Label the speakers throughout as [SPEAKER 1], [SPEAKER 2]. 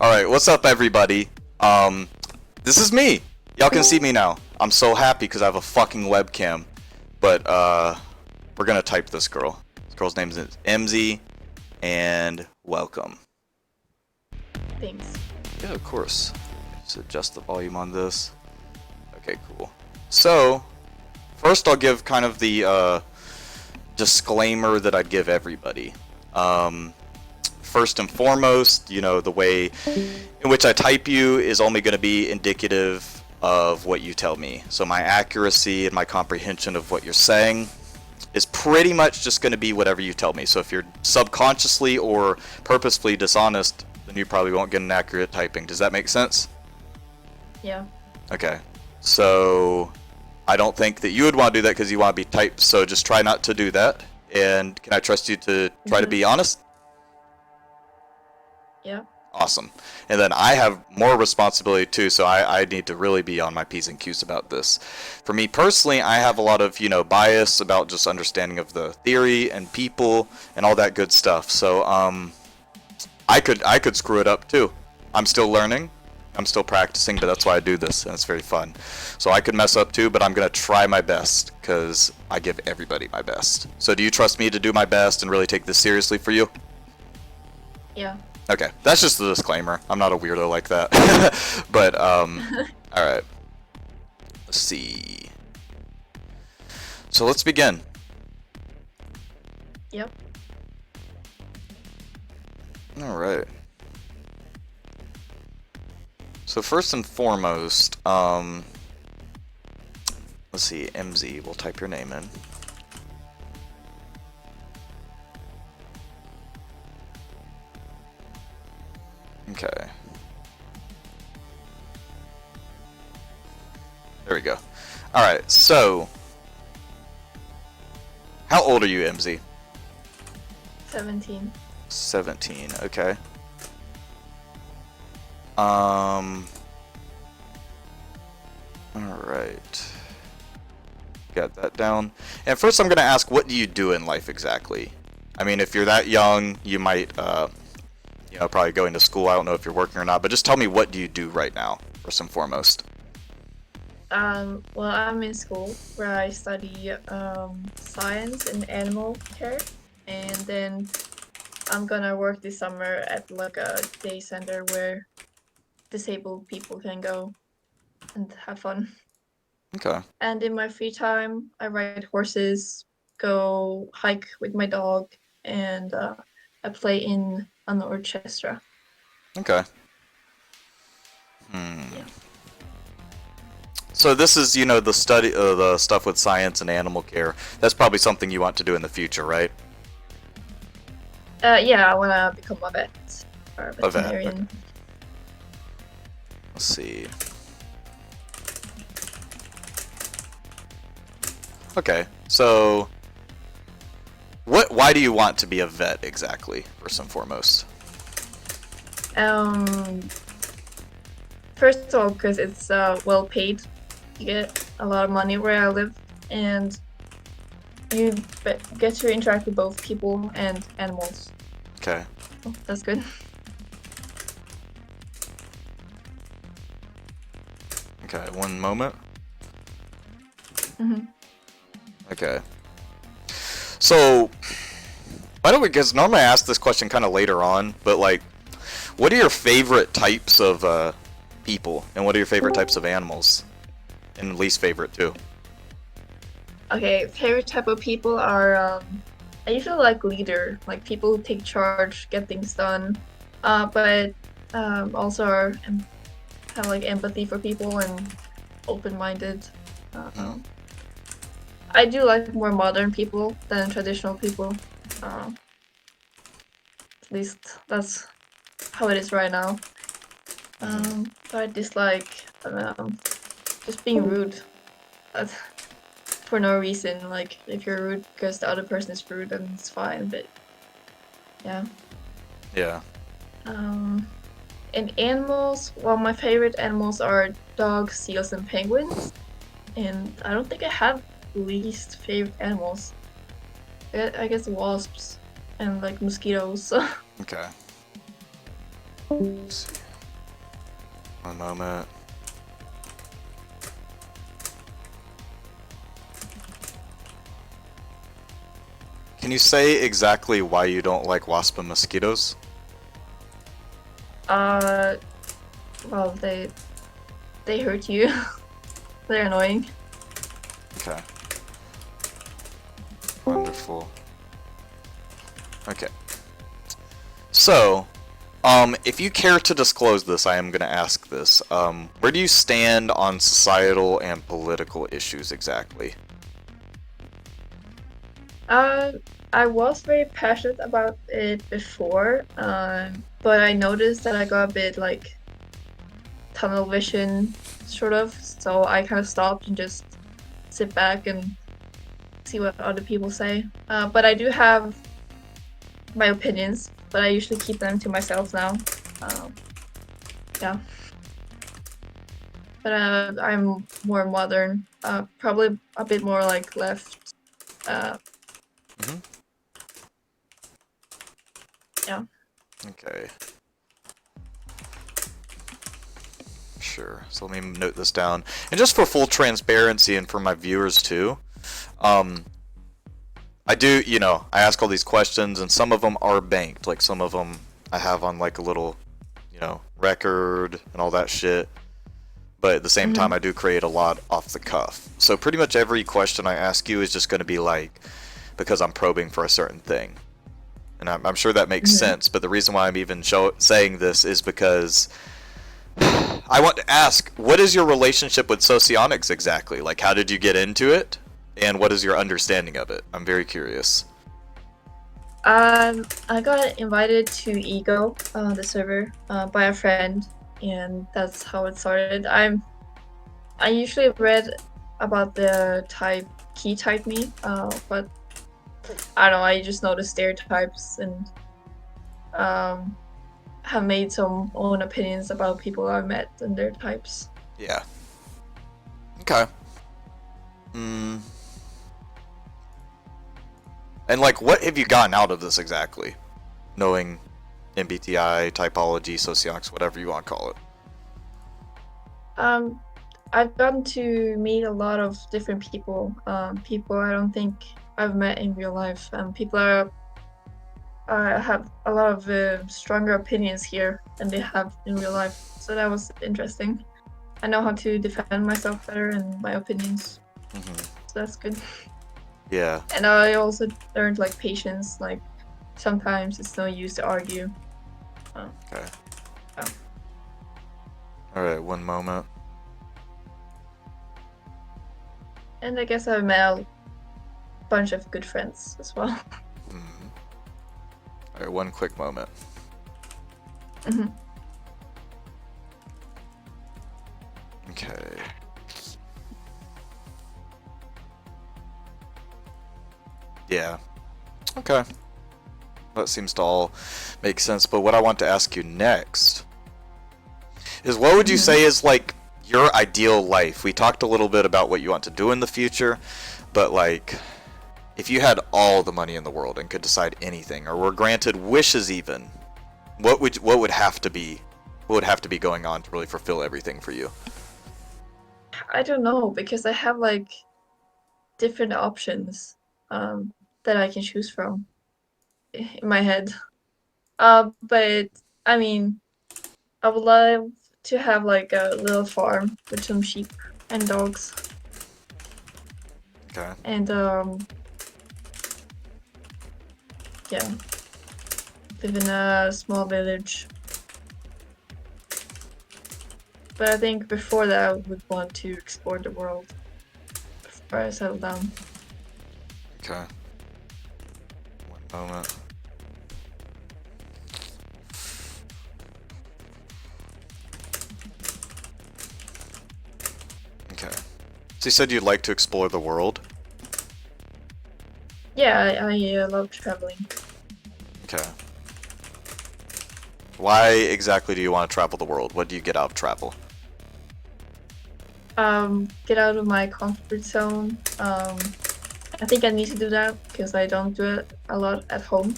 [SPEAKER 1] Alright, what's up everybody? This is me. Y'all can see me now. I'm so happy because I have a fucking webcam. But, we're gonna type this girl. This girl's name is Emzy, and welcome.
[SPEAKER 2] Thanks.
[SPEAKER 1] Yeah, of course. Just adjust the volume on this. Okay, cool. So, first I'll give kind of the, disclaimer that I'd give everybody. First and foremost, you know, the way in which I type you is only going to be indicative of what you tell me. So my accuracy and my comprehension of what you're saying is pretty much just going to be whatever you tell me. So if you're subconsciously or purposefully dishonest, then you probably won't get an accurate typing. Does that make sense?
[SPEAKER 2] Yeah.
[SPEAKER 1] Okay. So I don't think that you would want to do that because you want to be typed. So just try not to do that. And can I trust you to try to be honest?
[SPEAKER 2] Yeah.
[SPEAKER 1] Awesome. And then I have more responsibility too, so I need to really be on my P's and Q's about this. For me personally, I have a lot of, bias about just understanding of the theory and people and all that good stuff. So I could screw it up too. I'm still learning. I'm still practicing, but that's why I do this, and it's very fun. So I could mess up too, but I'm going to try my best because I give everybody my best. So do you trust me to do my best and really take this seriously for you?
[SPEAKER 2] Yeah.
[SPEAKER 1] Okay, that's just a disclaimer. I'm not a weirdo like that. But, alright. Let's see. So let's begin.
[SPEAKER 2] Yep.
[SPEAKER 1] Alright. So first and foremost, let's see, Emzy, we'll type your name in. Okay. There we go. Alright, so how old are you, Emzy?
[SPEAKER 2] 17.
[SPEAKER 1] 17, okay. Alright. Got that down. And first I'm gonna ask, what do you do in life exactly? I mean, if you're that young, you might probably going to school. I don't know if you're working or not, but just tell me, what do you do right now, first and foremost?
[SPEAKER 2] Well, I'm in school where I study science and animal care, and then I'm gonna work this summer at like a day center where disabled people can go and have fun.
[SPEAKER 1] Okay.
[SPEAKER 2] And in my free time, I ride horses, go hike with my dog, and I play in an orchestra.
[SPEAKER 1] Okay.
[SPEAKER 2] Yeah.
[SPEAKER 1] So this is, the study, the stuff with science and animal care. That's probably something you want to do in the future, right?
[SPEAKER 2] Yeah, I wanna become a vet or a
[SPEAKER 1] A vet,
[SPEAKER 2] veterinarian.
[SPEAKER 1] okay. Let's see. Okay, so why do you want to be a vet exactly, first and foremost?
[SPEAKER 2] First of all, because it's well paid. You get a lot of money where I live, and you get to interact with both people and animals.
[SPEAKER 1] Okay.
[SPEAKER 2] Oh, that's good.
[SPEAKER 1] Okay, one moment.
[SPEAKER 2] Mhm.
[SPEAKER 1] Okay. So, why don't we, because normally I ask this question kind of later on, but like, what are your favorite types of people, and what are your favorite types of animals? And least favorite too.
[SPEAKER 2] Okay, favorite type of people are I usually like leader, like people who take charge, get things done, but also have like empathy for people and open-minded. I do like more modern people than traditional people. At least that's how it is right now. But I dislike just being rude. That's for no reason. Like if you're rude because the other person is rude, then it's fine. But yeah.
[SPEAKER 1] Yeah.
[SPEAKER 2] And animals, well, my favorite animals are dogs, seals, and penguins. And I don't think I have least favorite animals. I guess wasps and like mosquitoes.
[SPEAKER 1] Okay. One moment. Can you say exactly why you don't like wasp and mosquitoes?
[SPEAKER 2] Well, they hurt you. They're annoying.
[SPEAKER 1] Okay. Wonderful. Okay. So, if you care to disclose this, I am going to ask this. Where do you stand on societal and political issues exactly?
[SPEAKER 2] I was very passionate about it before, but I noticed that I got a bit like tunnel vision, sort of. So I kind of stopped and just sit back and see what other people say. But I do have my opinions, but I usually keep them to myself now. Yeah. But I'm more modern, probably a bit more like left.
[SPEAKER 1] Mm-hmm.
[SPEAKER 2] Yeah.
[SPEAKER 1] Okay. Sure. So let me note this down. And just for full transparency and for my viewers too, I do, I ask all these questions and some of them are banked. Like some of them I have on like a little, record and all that shit. But at the same time, I do create a lot off the cuff. So pretty much every question I ask you is just going to be like, because I'm probing for a certain thing. And I'm sure that makes sense, but the reason why I'm even saying this is because I want to ask, what is your relationship with Socionics exactly? Like, how did you get into it? And what is your understanding of it? I'm very curious.
[SPEAKER 2] I got invited to Ego, the server, by a friend, and that's how it started. I usually read about the key type me, but I don't know, I just know the stereotypes and have made some own opinions about people I've met and their types.
[SPEAKER 1] Yeah. Okay. And like, what have you gotten out of this exactly? Knowing MBTI, typology, socionics, whatever you want to call it.
[SPEAKER 2] I've gotten to meet a lot of different people. People I don't think I've met in real life. People have a lot of stronger opinions here than they have in real life. So that was interesting. I know how to defend myself better and my opinions. So that's good.
[SPEAKER 1] Yeah.
[SPEAKER 2] And I also learned like patience. Like sometimes it's no use to argue.
[SPEAKER 1] Okay.
[SPEAKER 2] Yeah.
[SPEAKER 1] All right. One moment.
[SPEAKER 2] And I guess I've met a bunch of good friends as well.
[SPEAKER 1] All right. One quick moment. Okay. Yeah. Okay. That seems to all make sense. But what I want to ask you next is, what would you say is like your ideal life? We talked a little bit about what you want to do in the future, but like, if you had all the money in the world and could decide anything, or were granted wishes even, what would have to be going on to really fulfill everything for you?
[SPEAKER 2] I don't know because I have like different options that I can choose from in my head. But I mean, I would love to have like a little farm with some sheep and dogs.
[SPEAKER 1] Okay.
[SPEAKER 2] And yeah, live in a small village. But I think before that, I would want to explore the world before I settle down.
[SPEAKER 1] Okay. One moment. Okay. So you said you'd like to explore the world?
[SPEAKER 2] Yeah, I love traveling.
[SPEAKER 1] Okay. Why exactly do you want to travel the world? What do you get out of travel?
[SPEAKER 2] Get out of my comfort zone. I think I need to do that because I don't do it a lot at home.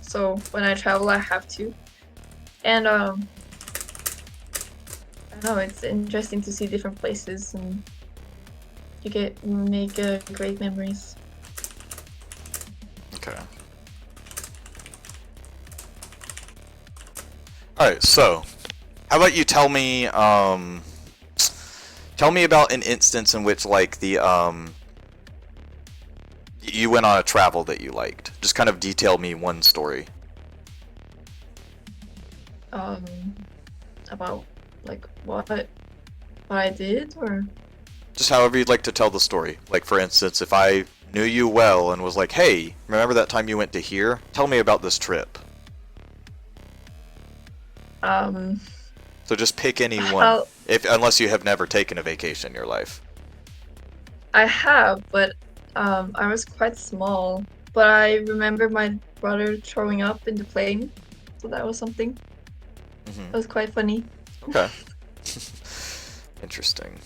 [SPEAKER 2] So when I travel, I have to. And know, it's interesting to see different places and you make great memories.
[SPEAKER 1] Okay. Alright, so how about you tell me about an instance in which like the you went on a travel that you liked. Just kind of detail me one story.
[SPEAKER 2] About like what I did, or
[SPEAKER 1] Just however you'd like to tell the story. Like for instance, if I knew you well and was like, "Hey, remember that time you went to here? Tell me about this trip." So just pick any one,
[SPEAKER 2] well,
[SPEAKER 1] unless you have never taken a vacation in your life.
[SPEAKER 2] I have, but I was quite small. But I remember my brother throwing up in the plane, so that was something.
[SPEAKER 1] Mm-hmm.
[SPEAKER 2] That was quite funny.
[SPEAKER 1] Okay. Interesting.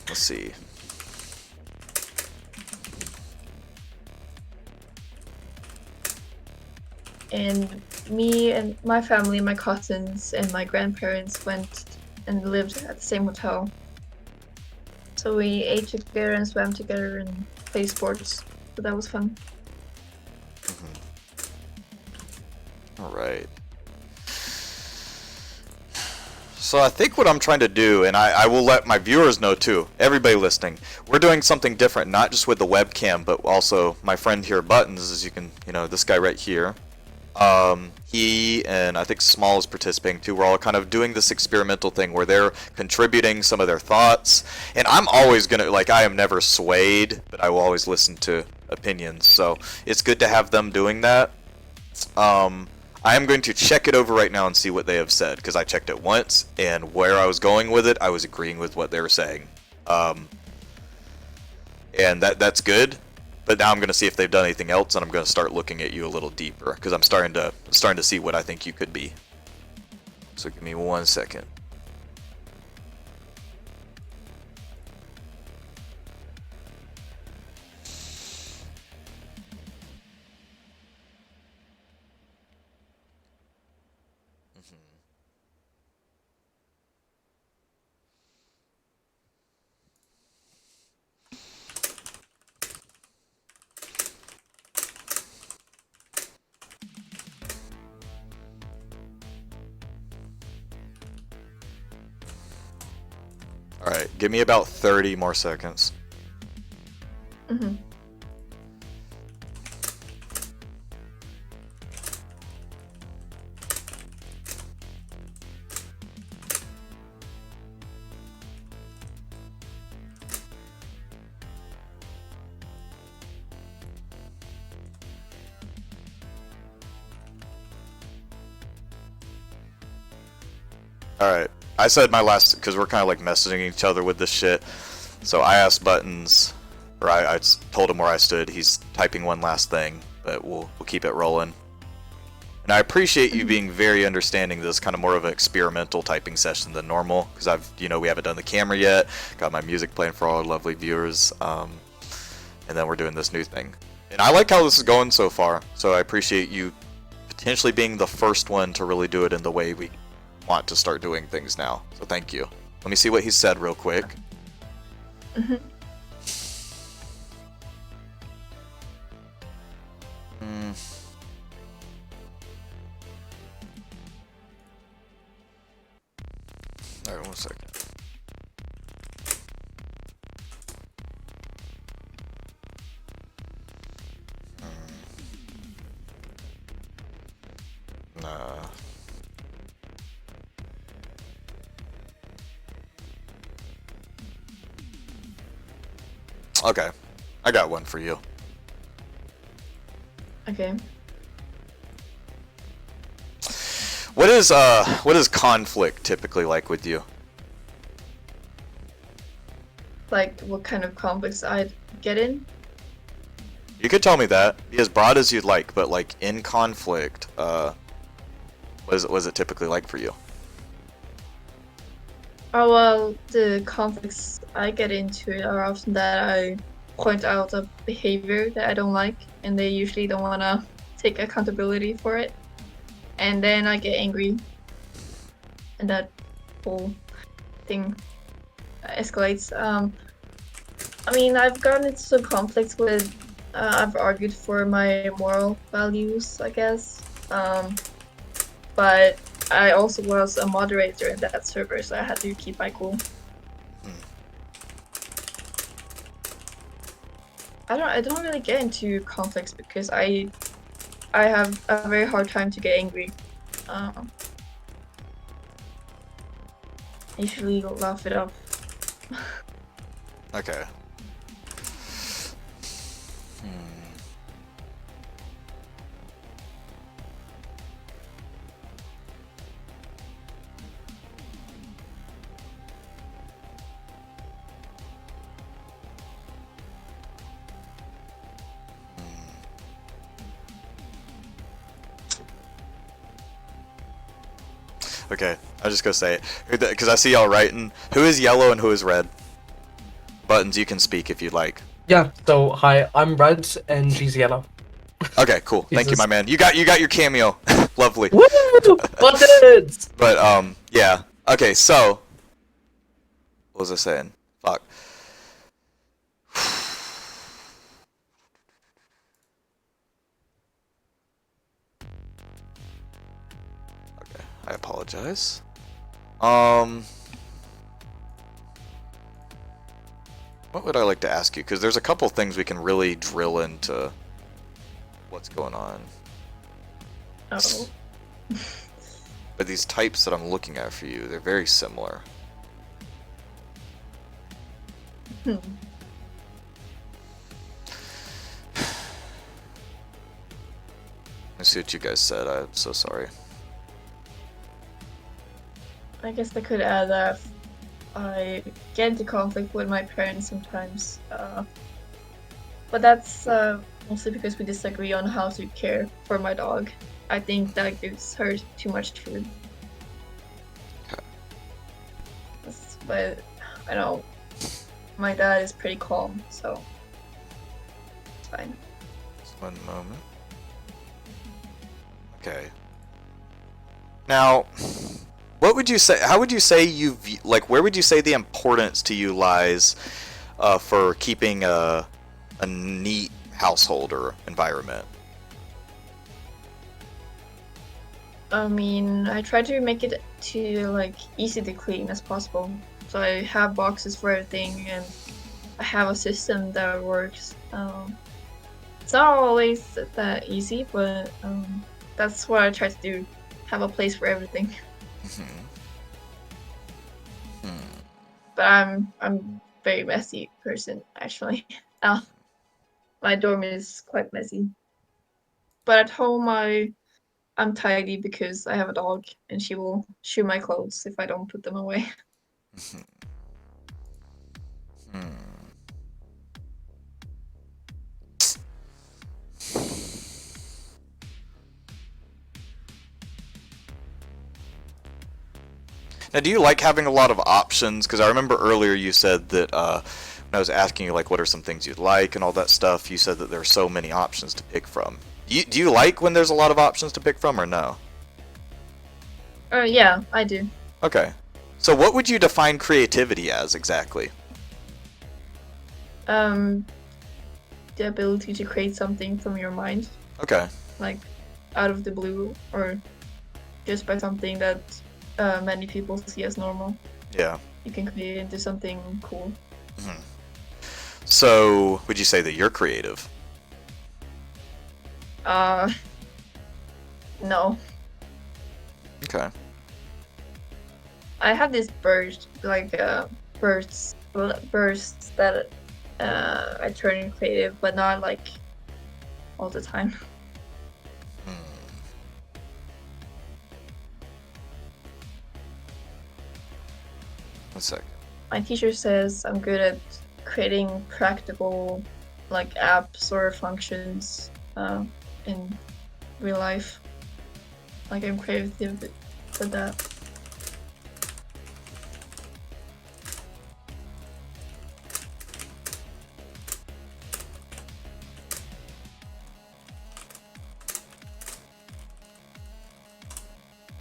[SPEAKER 1] Let's see.
[SPEAKER 2] And me and my family, my cousins and my grandparents went and lived at the same hotel. So we ate together and swam together and played sports. So that was fun.
[SPEAKER 1] All right. So I think what I'm trying to do, and I will let my viewers know too, everybody listening, we're doing something different, not just with the webcam, but also my friend here, Buttons, as you can, this guy right here. He and I think Small is participating too. We're all kind of doing this experimental thing where they're contributing some of their thoughts. And I'm always gonna, I am never swayed, but I will always listen to opinions. So it's good to have them doing that. I am going to check it over right now and see what they have said, because I checked it once, and where I was going with it, I was agreeing with what they were saying. And that's good. But now I'm going to see if they've done anything else, and I'm going to start looking at you a little deeper, because I'm starting to see what I think you could be. So give me 1 second. Alright, give me about 30 more seconds.
[SPEAKER 2] Mm-hmm.
[SPEAKER 1] Alright, I said my last, because we're kind of like messaging each other with this shit. So I asked Buttons, or I told him where I stood. He's typing one last thing, but we'll keep it rolling. And I appreciate you being very understanding. This is kind of more of an experimental typing session than normal, because we haven't done the camera yet. Got my music playing for all our lovely viewers, and then we're doing this new thing. And I like how this is going so far. So I appreciate you potentially being the first one to really do it in the way we want to start doing things now. So thank you. Let me see what he said real quick.
[SPEAKER 2] Mm-hmm.
[SPEAKER 1] Alright, 1 second. Nah. Okay, I got one for you.
[SPEAKER 2] Okay.
[SPEAKER 1] What is conflict typically like with you?
[SPEAKER 2] Like what kind of conflicts I'd get in?
[SPEAKER 1] You could tell me that. Be as broad as you'd like, but like in conflict, what is it typically like for you?
[SPEAKER 2] Oh well, the conflicts I get into are often that I point out a behavior that I don't like, and they usually don't wanna take accountability for it. And then I get angry, and that will thing escalates. I mean, I've gotten into some conflicts with. I've argued for my moral values, I guess. But I also was a moderator in that server, so I had to keep my cool. I don't really get into conflicts because I have a very hard time to get angry. Usually laugh it off.
[SPEAKER 1] Okay. Okay, I was just gonna say it because I see y'all writing. Who is yellow and who is red? Buttons, you can speak if you'd like.
[SPEAKER 3] Yeah, so hi, I'm red and she's yellow.
[SPEAKER 1] Okay, cool. Thank you,
[SPEAKER 3] Jesus.
[SPEAKER 1] my man. You got your cameo. Lovely.
[SPEAKER 3] Woo! Buttons!
[SPEAKER 1] But yeah. Okay, so what was I saying? Fuck. Okay, I apologize. What would I like to ask you? Because there's a couple things we can really drill into what's going on.
[SPEAKER 2] Oh.
[SPEAKER 1] But these types that I'm looking at for you, they're very similar. Let's see what you guys said. I'm so sorry.
[SPEAKER 2] I guess I could add that I get into conflict with my parents sometimes. But that's mostly because we disagree on how to care for my dog. I think that gives her too much food.
[SPEAKER 1] Okay.
[SPEAKER 2] But I know my dad is pretty calm, so it's fine.
[SPEAKER 1] Just one moment. Okay. Now, what would you say? How would you say where would you say the importance to you lies for keeping a neat household or environment?
[SPEAKER 2] I mean, I try to make it to easy to clean as possible. So I have boxes for everything, and I have a system that works. It's not always that easy, but that's what I try to do. Have a place for everything. But I'm very messy person actually. My dorm is quite messy. But at home I'm tidy because I have a dog and she will chew my clothes if I don't put them away.
[SPEAKER 1] Now, do you like having a lot of options? Because I remember earlier you said that when I was asking you like what are some things you'd like and all that stuff, you said that there are so many options to pick from. Do you like when there's a lot of options to pick from, or no?
[SPEAKER 2] Yeah, I do.
[SPEAKER 1] Okay. So what would you define creativity as exactly?
[SPEAKER 2] The ability to create something from your mind,
[SPEAKER 1] Okay.
[SPEAKER 2] like out of the blue, or just by something that many people see as normal.
[SPEAKER 1] Yeah.
[SPEAKER 2] You can create it into something cool.
[SPEAKER 1] So would you say that you're creative?
[SPEAKER 2] No.
[SPEAKER 1] Okay.
[SPEAKER 2] I have this bursts that I turn creative, but not like all the time.
[SPEAKER 1] One sec.
[SPEAKER 2] My teacher says I'm good at creating practical apps or functions in real life. Like I'm creative with that.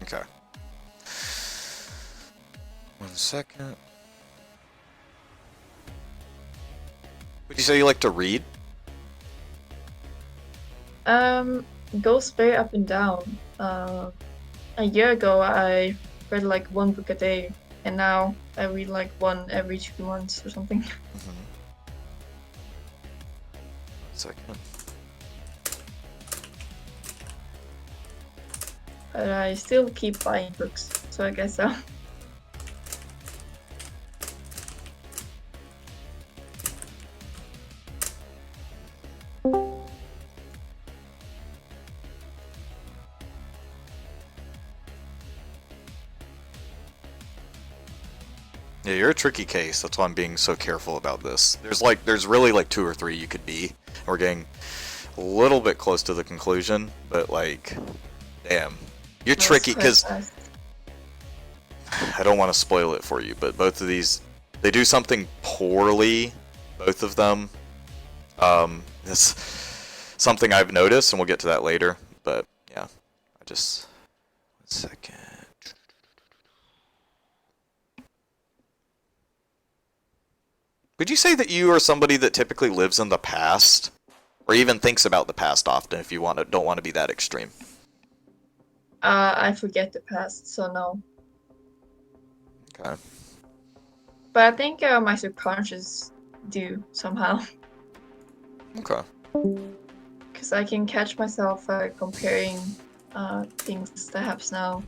[SPEAKER 1] Okay. 1 second. Would you say you like to read?
[SPEAKER 2] Goes very up and down. A year ago, I read like one book a day, and now I read like one every 2 months or something.
[SPEAKER 1] Mm-hmm. Second.
[SPEAKER 2] But I still keep buying books, so I guess so.
[SPEAKER 1] Yeah, you're a tricky case. That's why I'm being so careful about this. There's really like 2 or 3 you could be. We're getting a little bit close to the conclusion, but like, damn, you're
[SPEAKER 2] That was
[SPEAKER 1] tricky
[SPEAKER 2] quite
[SPEAKER 1] because
[SPEAKER 2] fast.
[SPEAKER 1] I don't want to spoil it for you, but both of these, they do something poorly, both of them. It's something I've noticed, and we'll get to that later. But yeah, I just 1 second. Would you say that you are somebody that typically lives in the past, or even thinks about the past often? If you don't want to be that extreme.
[SPEAKER 2] I forget the past, so no.
[SPEAKER 1] Okay.
[SPEAKER 2] But I think my subconscious do somehow,
[SPEAKER 1] Okay.
[SPEAKER 2] because I can catch myself comparing things that happens now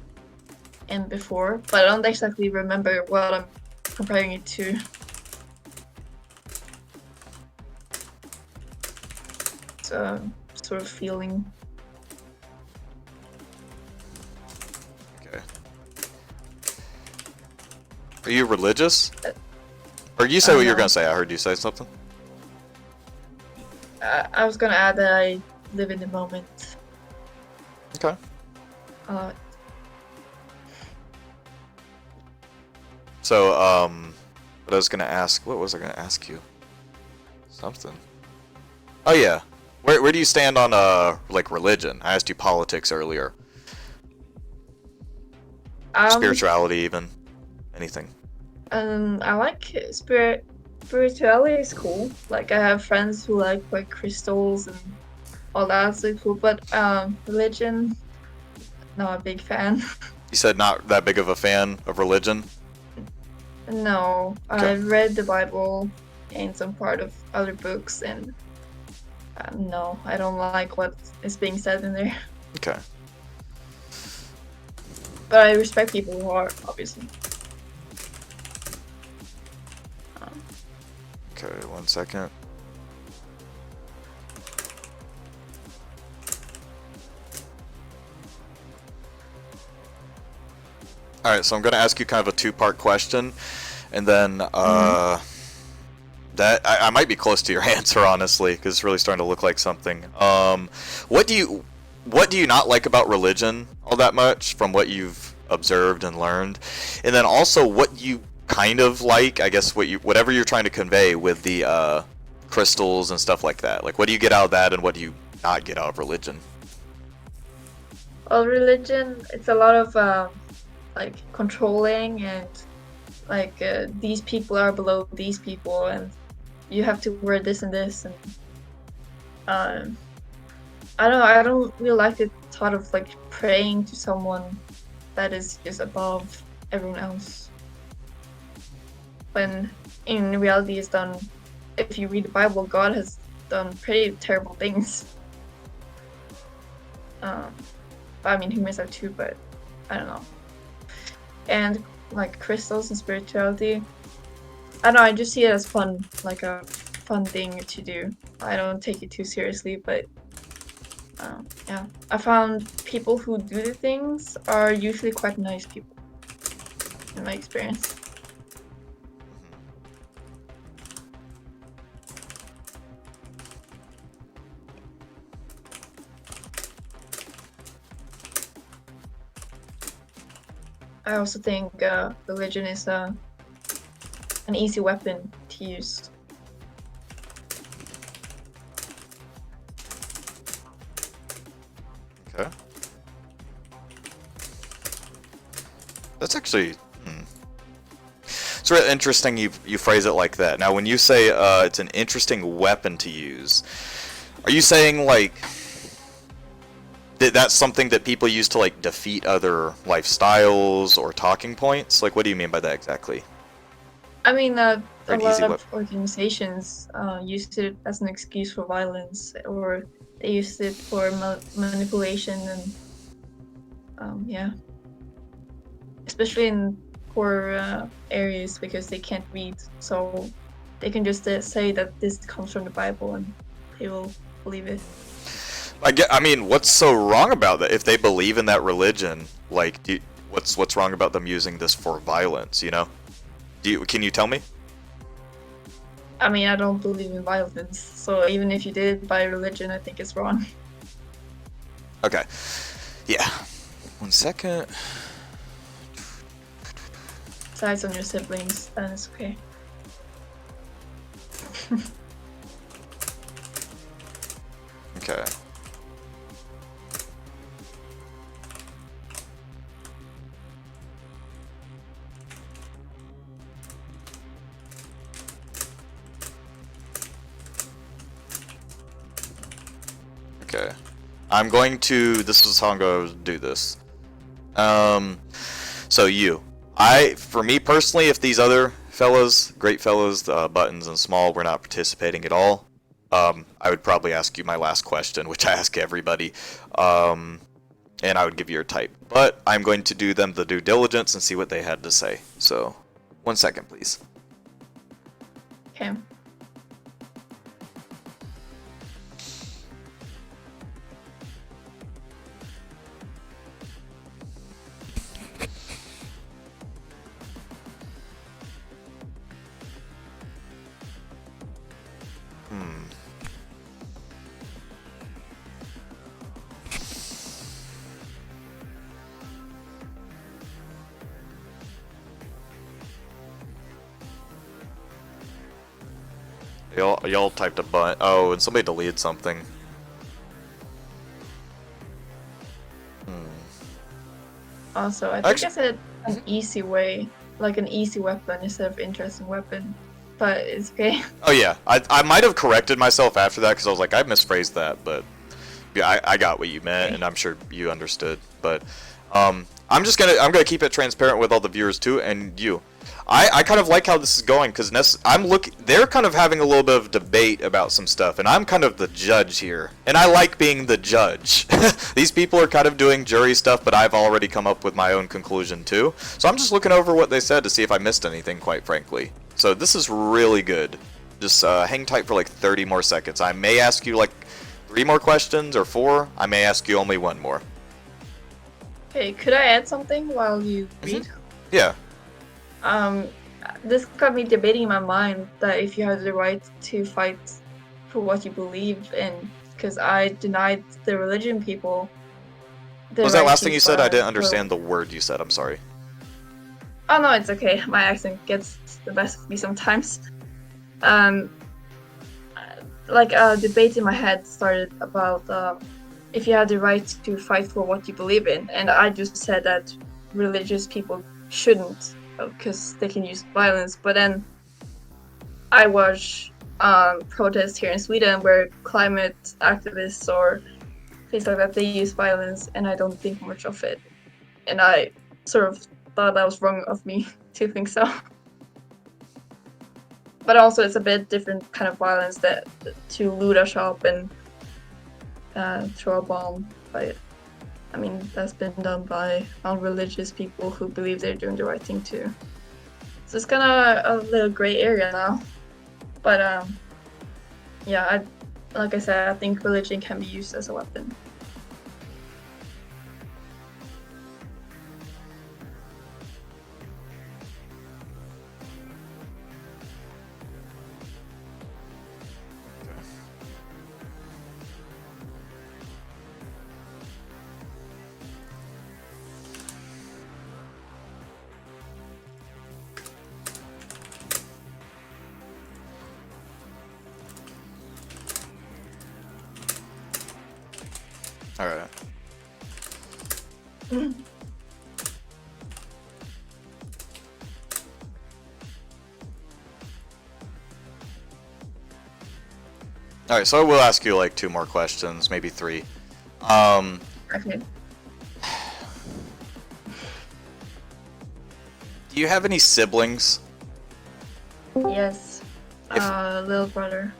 [SPEAKER 2] and before, but I don't exactly remember what I'm comparing it to. So sort of feeling.
[SPEAKER 1] Okay. Are you religious? Or you say what you're
[SPEAKER 2] No.
[SPEAKER 1] gonna say? I heard you say something.
[SPEAKER 2] I was gonna add that I live in the moment.
[SPEAKER 1] Okay.
[SPEAKER 2] Uh,
[SPEAKER 1] So, what I was gonna ask, what was I gonna ask you? Something. Oh yeah. Where do you stand on like religion? I asked you politics earlier. Spirituality even. Anything.
[SPEAKER 2] I like spirituality is cool. Like I have friends who like crystals and all that, so cool. But religion, not a big fan.
[SPEAKER 1] You said not that big of a fan of religion?
[SPEAKER 2] No,
[SPEAKER 1] Okay.
[SPEAKER 2] I've read the Bible and some part of other books, and no, I don't like what is being said in there.
[SPEAKER 1] Okay.
[SPEAKER 2] But I respect people who are, obviously.
[SPEAKER 1] Okay, 1 second. Alright, so I'm going to ask you kind of a 2-part question, and then that I might be close to your answer, honestly, because it's really starting to look like something. What do you not like about religion all that much from what you've observed and learned? And then also what you kind of like, I guess whatever you're trying to convey with the crystals and stuff like that. Like, what do you get out of that, and what do you not get out of religion?
[SPEAKER 2] Well, religion, it's a lot of like controlling and like these people are below these people and you have to wear this and this and I don't know, I don't really like the thought of like praying to someone that is just above everyone else. When in reality it's done, if you read the Bible, God has done pretty terrible things. I mean humans are too, but I don't know. And like crystals and spirituality, I don't know, I just see it as fun, like a fun thing to do. I don't take it too seriously, but yeah, I found people who do the things are usually quite nice people, in my experience. I also think religion is an easy weapon to use.
[SPEAKER 1] Okay. That's actually... It's really interesting you phrase it like that. Now, when you say it's an interesting weapon to use, are you saying like that's something that people use to like defeat other lifestyles or talking points? Like, what do you mean by that exactly?
[SPEAKER 2] I mean,
[SPEAKER 1] Or
[SPEAKER 2] a
[SPEAKER 1] an
[SPEAKER 2] lot
[SPEAKER 1] easy
[SPEAKER 2] of
[SPEAKER 1] weapon?
[SPEAKER 2] organizations used it as an excuse for violence, or they used it for manipulation, and yeah, especially in poor areas because they can't read, so they can just say that this comes from the Bible, and they will believe it.
[SPEAKER 1] I mean, what's so wrong about that? If they believe in that religion, like, what's wrong about them using this for violence? You know? Can you tell me?
[SPEAKER 2] I mean, I don't believe in violence, so even if you did by religion, I think it's wrong.
[SPEAKER 1] Okay. Yeah. 1 second.
[SPEAKER 2] Besides on your siblings, then it's okay.
[SPEAKER 1] Okay. Okay. I'm going to. This is how I'm going to do this. So for me personally, if these other fellas, great fellas, Buttons and Small, were not participating at all, I would probably ask you my last question, which I ask everybody, and I would give you your type. But I'm going to do them the due diligence and see what they had to say. So, 1 second, please.
[SPEAKER 2] Okay.
[SPEAKER 1] Y'all typed a bunch. Oh, and somebody deleted something.
[SPEAKER 2] Also, I think I said an easy way, like an easy weapon instead of interesting weapon, but it's okay.
[SPEAKER 1] Oh yeah, I might have corrected myself after that because I was like, I misphrased that, but yeah, I got what you meant,
[SPEAKER 2] Okay.
[SPEAKER 1] and I'm sure you understood. But I'm gonna keep it transparent with all the viewers too, and you. I kind of like how this is going because they're kind of having a little bit of debate about some stuff, and I'm kind of the judge here, and I like being the judge. These people are kind of doing jury stuff, but I've already come up with my own conclusion too. So I'm just looking over what they said to see if I missed anything, quite frankly. So this is really good. Just hang tight for like 30 more seconds. I may ask you like 3 more questions or 4. I may ask you only 1 more.
[SPEAKER 2] Okay, could I add something while you read?
[SPEAKER 1] Yeah.
[SPEAKER 2] This got me debating in my mind that if you have the right to fight for what you believe in, because I denied the religion people the
[SPEAKER 1] What was that
[SPEAKER 2] right
[SPEAKER 1] last
[SPEAKER 2] to
[SPEAKER 1] thing you
[SPEAKER 2] use
[SPEAKER 1] said? I didn't
[SPEAKER 2] violence,
[SPEAKER 1] understand the word you said. I'm sorry.
[SPEAKER 2] Oh no, it's okay. My accent gets the best of me sometimes. Like a debate in my head started about if you have the right to fight for what you believe in, and I just said that religious people shouldn't because they can use violence. But then I watch protests here in Sweden where climate activists or things like that, they use violence, and I don't think much of it. And I sort of thought that was wrong of me to think so. But also, it's a bit different kind of violence that to loot a shop and throw a bomb. But I mean, that's been done by non-religious people who believe they're doing the right thing too. So it's kind of a little gray area now. But yeah, like I said, I think religion can be used as a weapon.
[SPEAKER 1] All right. Alright, so I will ask you like 2 more questions, maybe 3.
[SPEAKER 2] Okay.
[SPEAKER 1] Do you have any siblings?
[SPEAKER 2] Yes. Little brother.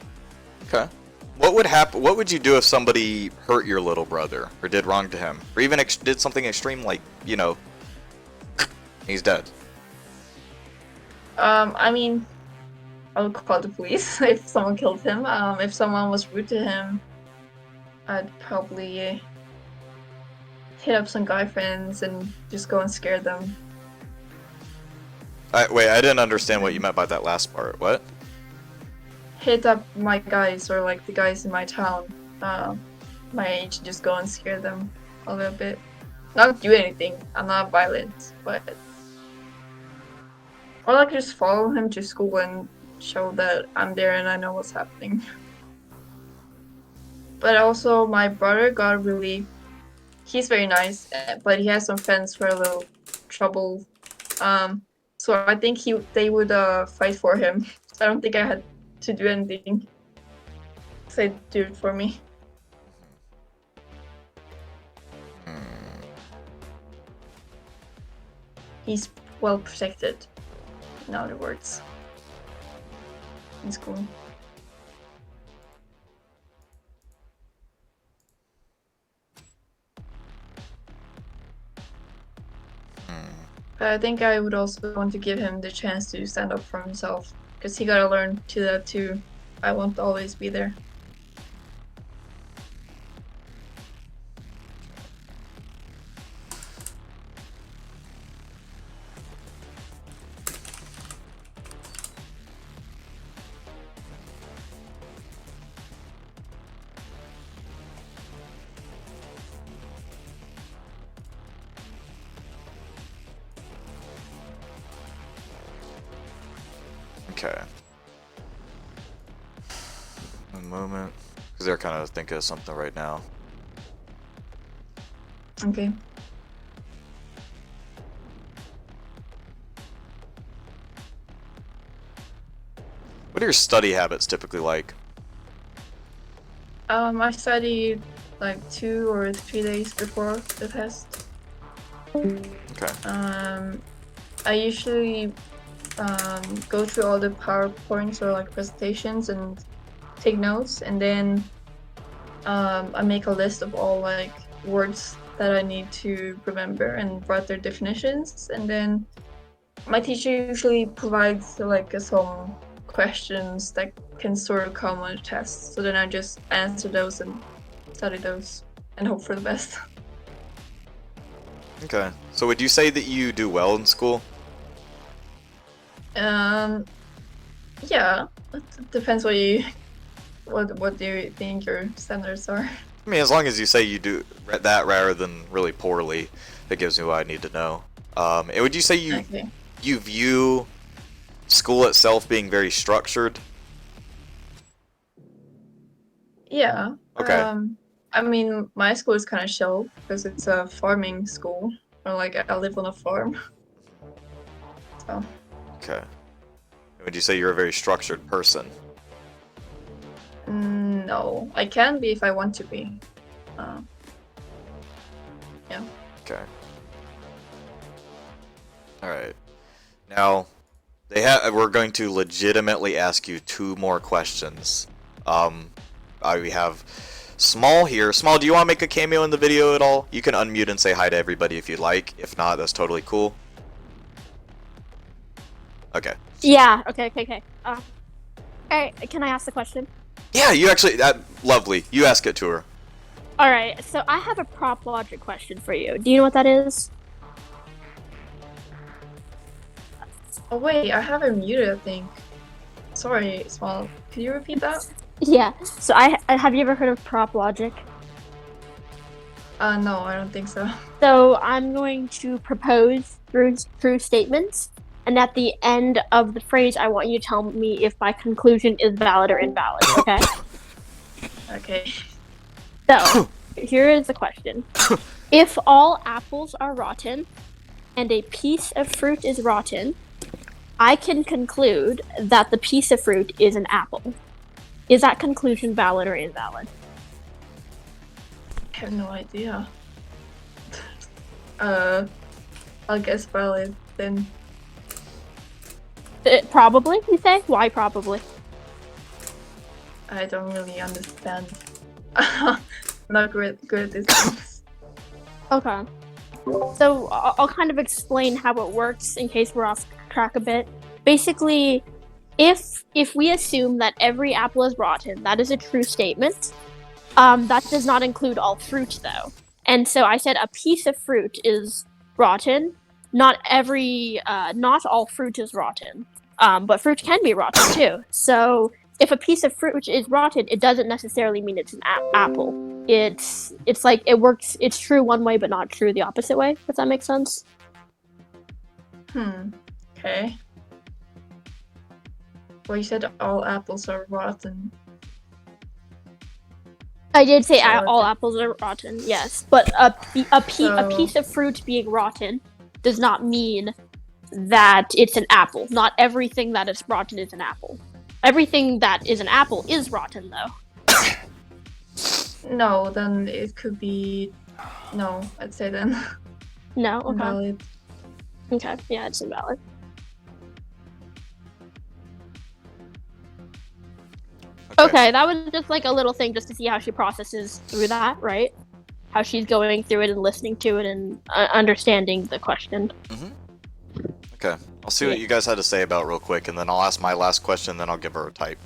[SPEAKER 1] Okay. What would happen? What would you do if somebody hurt your little brother or did wrong to him, or even did something extreme like, you know, he's dead?
[SPEAKER 2] I mean, I would call the police if someone killed him. If someone was rude to him, I'd probably hit up some guy friends and just go and scare them.
[SPEAKER 1] Wait, I didn't understand what you meant by that last part. What?
[SPEAKER 2] Hit up my guys or like the guys in my town, my age, just go and scare them a little bit. Not do anything. I'm not violent, but or like just follow him to school and show that I'm there and I know what's happening. But also, my brother got really. He's very nice, but he has some friends who are a little trouble. So I think they would fight for him. So I don't think I had to do anything. So they do it for me. He's well protected, in other words, in school. But I think I would also want to give him the chance to stand up for himself, because he gotta learn to that too. I won't always be there.
[SPEAKER 1] Okay. A moment, because they're kind of thinking of something right now.
[SPEAKER 2] Okay.
[SPEAKER 1] What are your study habits typically like?
[SPEAKER 2] I studied like 2 or 3 days before the test.
[SPEAKER 1] Okay.
[SPEAKER 2] I usually go through all the PowerPoints or like presentations and take notes, and then I make a list of all like words that I need to remember and write their definitions, and then my teacher usually provides like some questions that can sort of come on a test, so then I just answer those and study those and hope for the best.
[SPEAKER 1] Okay. So would you say that you do well in school?
[SPEAKER 2] Yeah, it depends what do you think your standards are.
[SPEAKER 1] I mean, as long as you say you do that rather than really poorly, that gives me what I need to know. And would you say
[SPEAKER 2] Okay.
[SPEAKER 1] you view school itself being very structured?
[SPEAKER 2] Yeah.
[SPEAKER 1] Okay.
[SPEAKER 2] I mean, my school is kind of chill because it's a farming school, or like I live on a farm. So.
[SPEAKER 1] Okay. Would you say you're a very structured person?
[SPEAKER 2] No, I can be if I want to be. Yeah.
[SPEAKER 1] Okay. All right. Now, we're going to legitimately ask you 2 more questions. We have Small here. Small, do you want to make a cameo in the video at all? You can unmute and say hi to everybody if you'd like. If not, that's totally cool. Okay.
[SPEAKER 4] Yeah, okay. Alright, can I ask the question?
[SPEAKER 1] Yeah, you actually, lovely. You ask it to her.
[SPEAKER 4] Alright, so I have a prop logic question for you. Do you know what that is?
[SPEAKER 2] Oh wait, I have it muted, I think. Sorry, Small. Could you repeat that?
[SPEAKER 4] Yeah, so I have you ever heard of prop logic?
[SPEAKER 2] No, I don't think so.
[SPEAKER 4] So I'm going to propose true statements, and at the end of the phrase, I want you to tell me if my conclusion is valid or invalid, okay?
[SPEAKER 2] Okay.
[SPEAKER 4] So, here is the question. If all apples are rotten, and a piece of fruit is rotten, I can conclude that the piece of fruit is an apple. Is that conclusion valid or invalid?
[SPEAKER 2] I have no idea. I'll guess valid then.
[SPEAKER 4] Probably, you say? Why probably?
[SPEAKER 2] I don't really understand. I'm not good at these things.
[SPEAKER 4] Okay. So I'll kind of explain how it works in case we're off track a bit. Basically, if we assume that every apple is rotten, that is a true statement. That does not include all fruit, though. And so I said a piece of fruit is rotten. Not all fruit is rotten. But fruit can be rotten too. So if a piece of fruit is rotten, it doesn't necessarily mean it's an apple. It's like it works. It's true one way, but not true the opposite way. Does that make sense?
[SPEAKER 2] Okay. Well, you said all apples are rotten.
[SPEAKER 4] I did say
[SPEAKER 2] So
[SPEAKER 4] all apples are rotten, yes, but a piece of fruit being rotten does not mean that it's an apple. Not everything that is rotten is an apple. Everything that is an apple is rotten, though.
[SPEAKER 2] No, then it could be. No, I'd say then.
[SPEAKER 4] No, okay.
[SPEAKER 2] Invalid.
[SPEAKER 4] Okay, yeah, it's invalid. Okay, that was just like a little thing just to see how she processes through that, right? How she's going through it and listening to it and understanding the question.
[SPEAKER 1] Okay, I'll see what you guys had to say about it real quick, and then I'll ask my last question, then I'll give her a type.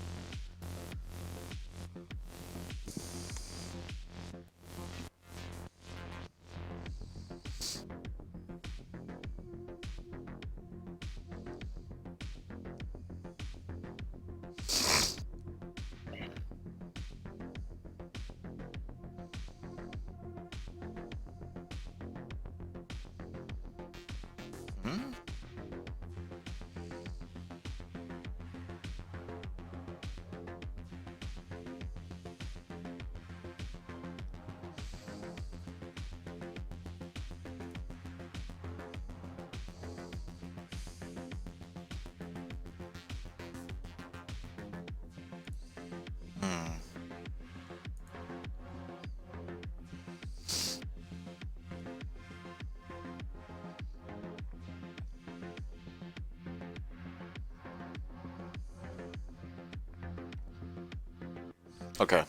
[SPEAKER 1] Okay.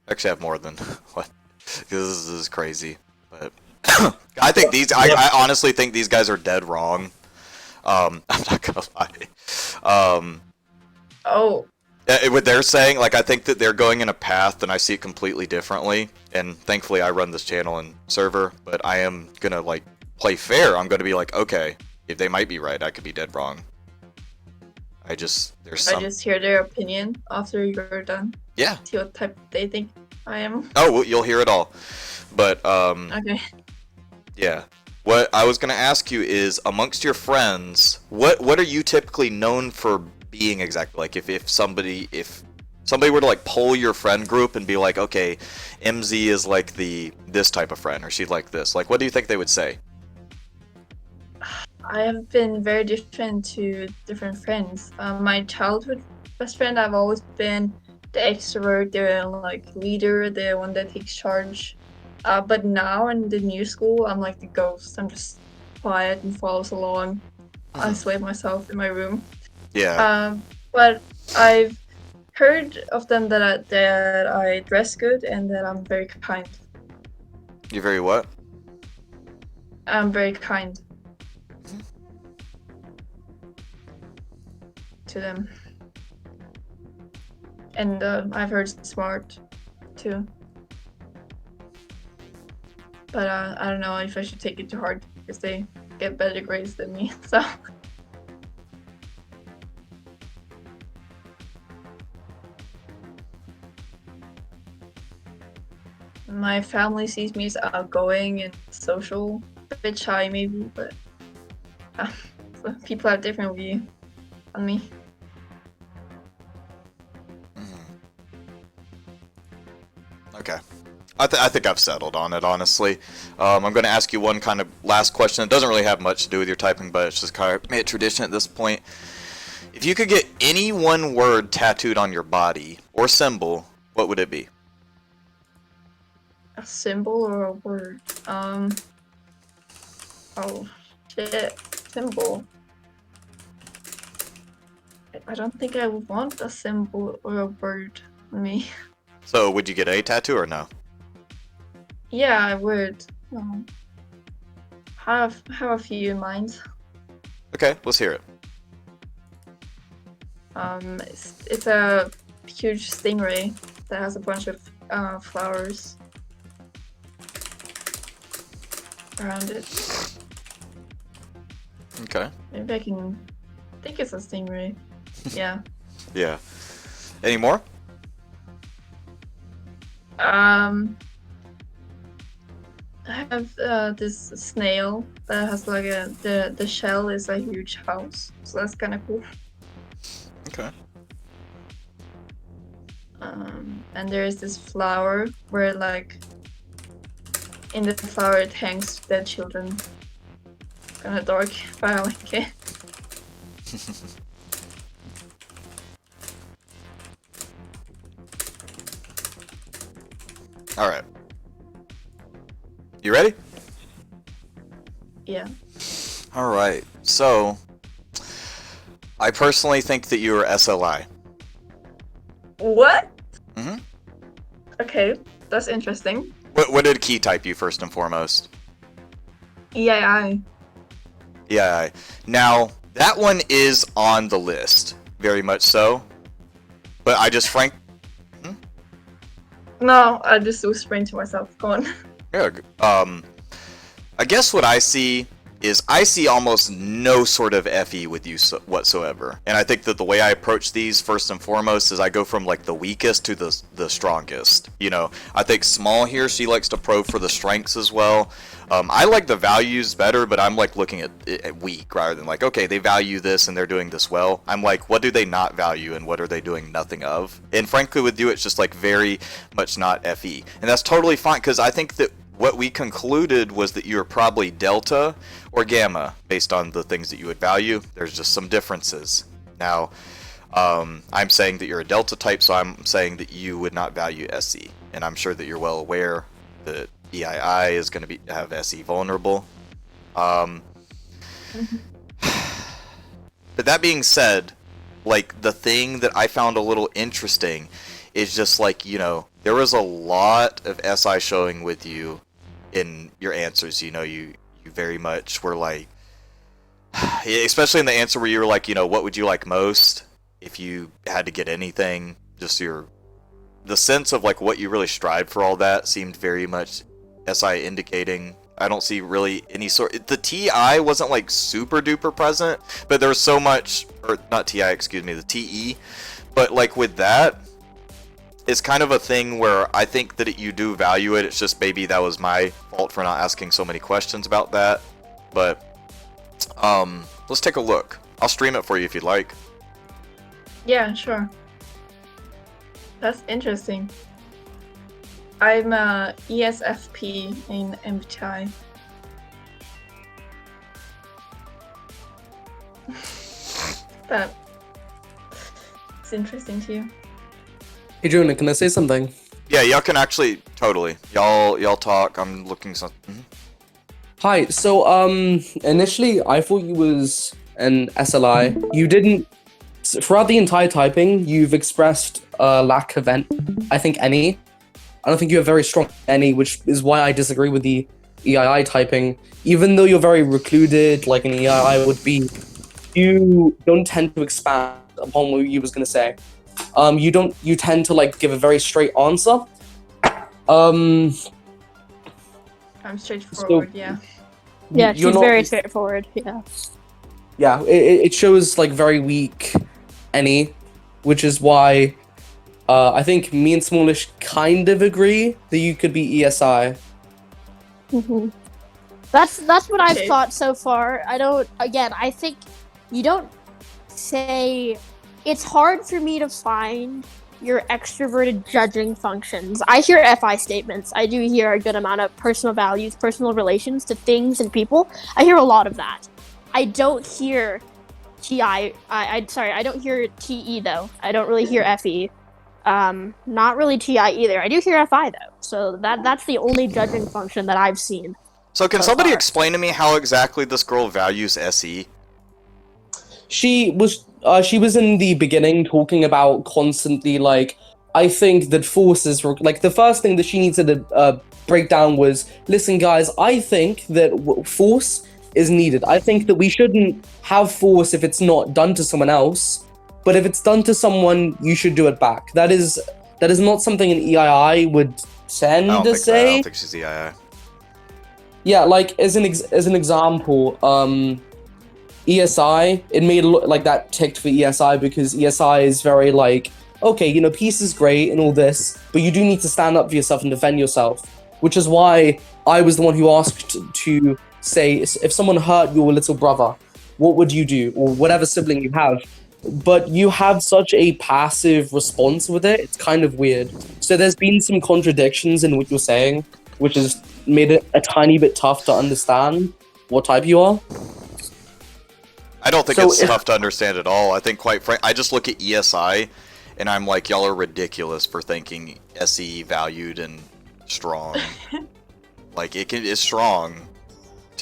[SPEAKER 1] Actually, I have more than what? This is crazy, but I think these. I honestly think these guys are dead wrong. I'm not gonna lie. What they're saying, like, I think that they're going in a path, and I see it completely differently. And thankfully, I run this channel and server, but I am gonna like play fair. I'm gonna be like, okay, if they might be right, I could be dead wrong. I just hear their opinion after you're done. Yeah. See what type they think I am. Oh, well, you'll hear it all. But okay. Yeah. What I was gonna ask you is, amongst your friends, what are you typically known for being exactly? Like, if somebody were to like poll your friend group and be like, okay, Emzy is like this type of friend, or she's like this. Like, what do you think they would say? I have been very different to different friends. My childhood best friend, I've always been the extrovert, the like leader, the one that takes charge. But now in the new school, I'm like the ghost. I'm just quiet and follows along. Isolate myself in my room. Yeah. But I've heard of them that I dress good and that I'm very kind. You're very what? I'm very kind. To them. And I've heard smart too. But I don't know if I should take it to heart because they get better grades than me, so. My family sees me as outgoing and social, a bit shy maybe, but people have different view on me. Okay. I think I've settled on it, honestly. I'm going to ask you one kind of last question. It doesn't really have much to do with your typing, but it's just kind of made a tradition at this point. If you could get any one word tattooed on your body or symbol, what would it be?
[SPEAKER 2] A symbol or a word? Oh, shit. Symbol. I don't think I would want a symbol or a word on me.
[SPEAKER 1] So, would you get a tattoo or no?
[SPEAKER 2] Yeah, I would. Have a few in mind.
[SPEAKER 1] Okay, let's hear it.
[SPEAKER 2] It's a huge stingray that has a bunch of flowers around it.
[SPEAKER 1] Okay.
[SPEAKER 2] Maybe I can think it's a stingray. Yeah.
[SPEAKER 1] Yeah. Any more?
[SPEAKER 2] I have this snail that has like the shell is a huge house, so that's kind of cool.
[SPEAKER 1] Okay.
[SPEAKER 2] And there is this flower where like in the flower it hangs dead children. Kind of dark, but I like it.
[SPEAKER 1] All right. You ready?
[SPEAKER 2] Yeah.
[SPEAKER 1] All right. So, I personally think that you are SLI.
[SPEAKER 2] What?
[SPEAKER 1] Mm-hmm.
[SPEAKER 2] Okay, that's interesting.
[SPEAKER 1] What did key type you first and foremost?
[SPEAKER 2] EII.
[SPEAKER 1] Yeah. Now, that one is on the list, very much so. But I just
[SPEAKER 2] No, I just whispering to myself. Go on.
[SPEAKER 1] Yeah, I guess what I see is I see almost no sort of FE with you whatsoever. And I think that the way I approach these, first and foremost, is I go from like the weakest to the strongest. You know, I think Small here, she likes to probe for the strengths as well. I like the values better, but I'm like looking at weak rather than like, okay, they value this and they're doing this well. I'm like, what do they not value and what are they doing nothing of? And frankly with you, it's just like very much not FE. And that's totally fine because I think that what we concluded was that you're probably Delta or Gamma based on the things that you would value. There's just some differences. Now, I'm saying that you're a Delta type, so I'm saying that you would not value SE. And I'm sure that you're well aware that EII is going to have SE vulnerable. But that being said, like the thing that I found a little interesting is just like, you know, there was a lot of SI showing with you in your answers. You know, you very much were like, especially in the answer where you were like, you know, what would you like most if you had to get anything? Just the sense of like what you really strive for, all that seemed very much SI indicating. I don't see really any sort. The TI wasn't like super duper present, but there was so much, or not TI, excuse me, the TE. But like with that, it's kind of a thing where I think that you do value it. It's just maybe that was my fault for not asking so many questions about that. But let's take a look. I'll stream it for you if you'd like.
[SPEAKER 2] Yeah, sure. That's interesting. I'm a ESFP in MBTI. That it's interesting too.
[SPEAKER 3] Hey, Jonah, can I say something?
[SPEAKER 1] Yeah, y'all can actually totally. Y'all talk. I'm looking something.
[SPEAKER 3] Hi. So, initially I thought you was an SLI. You didn't. Throughout the entire typing, you've expressed a lack of I think any. I don't think you have very strong any, which is why I disagree with the EII typing. Even though you're very recluded, like an EII would be, you don't tend to expand upon what you was gonna say. You tend to like give a very straight answer.
[SPEAKER 2] I'm straightforward, yeah.
[SPEAKER 4] Yeah,
[SPEAKER 3] you're
[SPEAKER 4] she's
[SPEAKER 3] not-
[SPEAKER 4] very straightforward. Yeah.
[SPEAKER 3] Yeah, it shows like very weak any, which is why I think me and Smallish kind of agree that you could be ESI.
[SPEAKER 4] hmm That's what I've
[SPEAKER 2] Okay.
[SPEAKER 4] thought so far. I think you don't say. It's hard for me to find your extroverted judging functions. I hear FI statements. I do hear a good amount of personal values, personal relations to things and people. I hear a lot of that. I don't hear Sorry, I don't hear TE though. I don't really hear FE. Not really TI either. I do hear FI though. So that's the only judging function that I've seen.
[SPEAKER 1] So can
[SPEAKER 4] so
[SPEAKER 1] somebody
[SPEAKER 4] far.
[SPEAKER 1] explain to me how exactly this girl values SE?
[SPEAKER 3] She was in the beginning talking about constantly like, I think that force is like the first thing that she needed to break down was, listen guys, I think that force is needed. I think that we shouldn't have force if it's not done to someone else, but if it's done to someone, you should do it back. That is not something an EII would tend to say.
[SPEAKER 1] I don't think she's EII.
[SPEAKER 3] Yeah, like as an example, ESI, it made like that ticked for ESI because ESI is very like, okay, you know, peace is great and all this, but you do need to stand up for yourself and defend yourself, which is why I was the one who asked to say, if someone hurt your little brother, what would you do, or whatever sibling you have? But you have such a passive response with it, it's kind of weird. So there's been some contradictions in what you're saying, which has made it a tiny bit tough to understand what type you are.
[SPEAKER 1] I don't think
[SPEAKER 3] So
[SPEAKER 1] it's
[SPEAKER 3] if-
[SPEAKER 1] tough to understand at all. I think, quite frankly, I just look at ESI, and I'm like, y'all are ridiculous for thinking SE valued and strong. Like, it's strong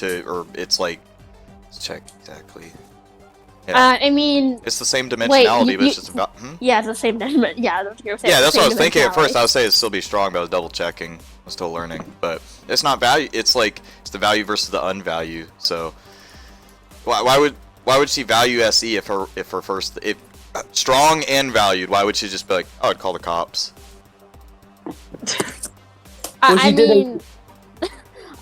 [SPEAKER 1] or it's like, let's check exactly. Yeah.
[SPEAKER 4] I mean,
[SPEAKER 1] It's the same dimensionality, but it's just about.
[SPEAKER 4] yeah, it's the same dimension. Yeah, that's what you were saying.
[SPEAKER 1] Yeah, that's what I was
[SPEAKER 4] same
[SPEAKER 1] thinking at first. I
[SPEAKER 4] dimensionality.
[SPEAKER 1] would say it'd still be strong, but I was double checking. I'm still learning, but it's not value. It's like it's the value versus the unvalue. So why would she value SE if her first if strong and valued? Why would she just be like, oh, I'd call the cops?
[SPEAKER 3] Well, she
[SPEAKER 4] I
[SPEAKER 3] didn't-
[SPEAKER 4] mean,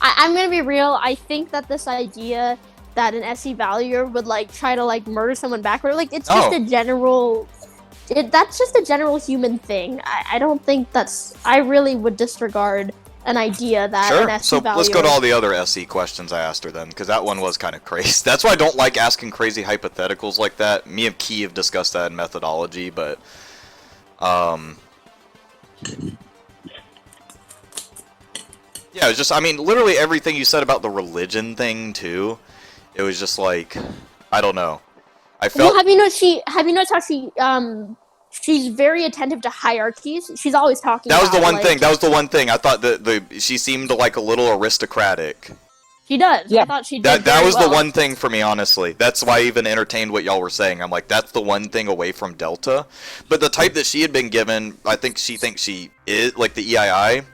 [SPEAKER 4] I'm gonna be real. I think that this idea that an SE valuer would like try to like murder someone backward, like it's just
[SPEAKER 1] Oh.
[SPEAKER 4] a general. That's just a general human thing. I don't think that's. I really would disregard an idea that an
[SPEAKER 1] Sure.
[SPEAKER 4] SE
[SPEAKER 1] So
[SPEAKER 4] valuer.
[SPEAKER 1] let's go to all the other SE questions I asked her then, because that one was kind of crazy. That's why I don't like asking crazy hypotheticals like that. Me and Key have discussed that in methodology, but yeah, it's just, I mean, literally everything you said about the religion thing too. It was just like, I don't know. I felt.
[SPEAKER 4] Well, have you noticed how she's very attentive to hierarchies. She's always talking.
[SPEAKER 1] That was the
[SPEAKER 4] about,
[SPEAKER 1] one
[SPEAKER 4] like,
[SPEAKER 1] thing. That was the one thing. I thought that she seemed like a little aristocratic.
[SPEAKER 4] She does.
[SPEAKER 3] Yeah.
[SPEAKER 4] I thought she did.
[SPEAKER 1] That
[SPEAKER 4] very
[SPEAKER 1] was
[SPEAKER 4] well.
[SPEAKER 1] the one thing for me, honestly. That's why I even entertained what y'all were saying. I'm like, that's the one thing away from Delta. But the type that she had been given, I think she thinks she is, like the EII,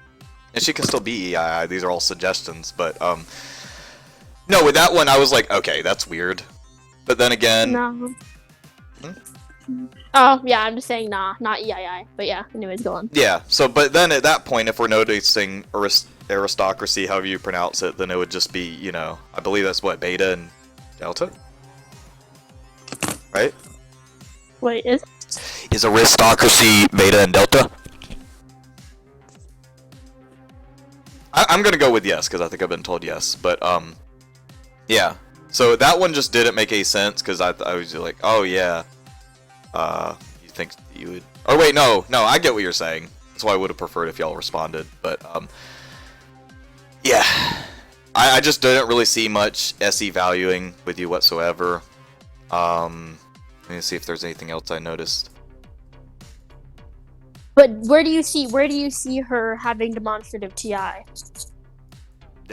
[SPEAKER 1] and she can still be EII. These are all suggestions, but no, with that one, I was like, okay, that's weird. But then again,
[SPEAKER 4] No. Oh yeah, I'm just saying nah, not EII. But yeah, anyways, go on.
[SPEAKER 1] yeah. So, but then at that point, if we're noticing aristocracy, however you pronounce it, then it would just be, you know, I believe that's what, Beta and Delta, right?
[SPEAKER 4] Wait,
[SPEAKER 1] Is aristocracy Beta and Delta? I'm gonna go with yes, because I think I've been told yes, but yeah. So that one just didn't make any sense, because I was like, oh yeah, you think you would, or wait, no, I get what you're saying. That's why I would have preferred if y'all responded, but yeah. I just didn't really see much SE valuing with you whatsoever. Let me see if there's anything else I noticed.
[SPEAKER 4] but where do you see her having demonstrative TI?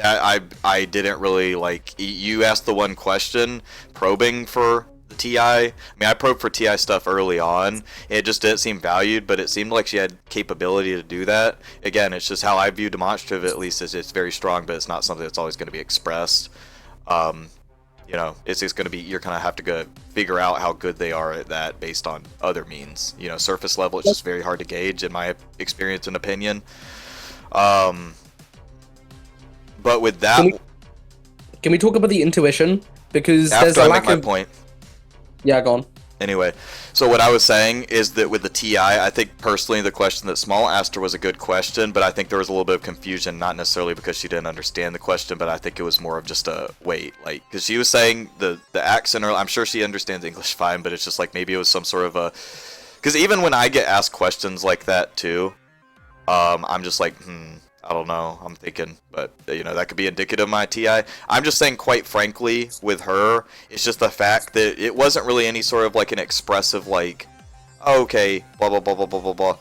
[SPEAKER 1] I didn't really like. You asked the one question, probing for the TI. I mean, I probed for TI stuff early on. It just didn't seem valued, but it seemed like she had capability to do that. Again, it's just how I view demonstrative. At least is it's very strong, but it's not something that's always going to be expressed. You know, it's just going to be, you're going to have to go figure out how good they are at that based on other means. You know, surface level, it's just very hard to gauge in my experience and opinion. But with that,
[SPEAKER 3] Can we talk about the intuition? Because there's
[SPEAKER 1] after
[SPEAKER 3] a
[SPEAKER 1] I
[SPEAKER 3] lack
[SPEAKER 1] make my
[SPEAKER 3] of.
[SPEAKER 1] point.
[SPEAKER 3] Yeah, go on.
[SPEAKER 1] Anyway, so what I was saying is that with the TI, I think personally the question that Small asked her was a good question, but I think there was a little bit of confusion, not necessarily because she didn't understand the question, but I think it was more of just a wait, like, because she was saying the accent, or I'm sure she understands English fine, but it's just like maybe it was some sort of a, because even when I get asked questions like that too, I'm just like, I don't know. I'm thinking, but you know, that could be indicative of my TI. I'm just saying, quite frankly, with her, it's just the fact that it wasn't really any sort of like an expressive like, oh, okay, blah blah blah blah blah blah blah,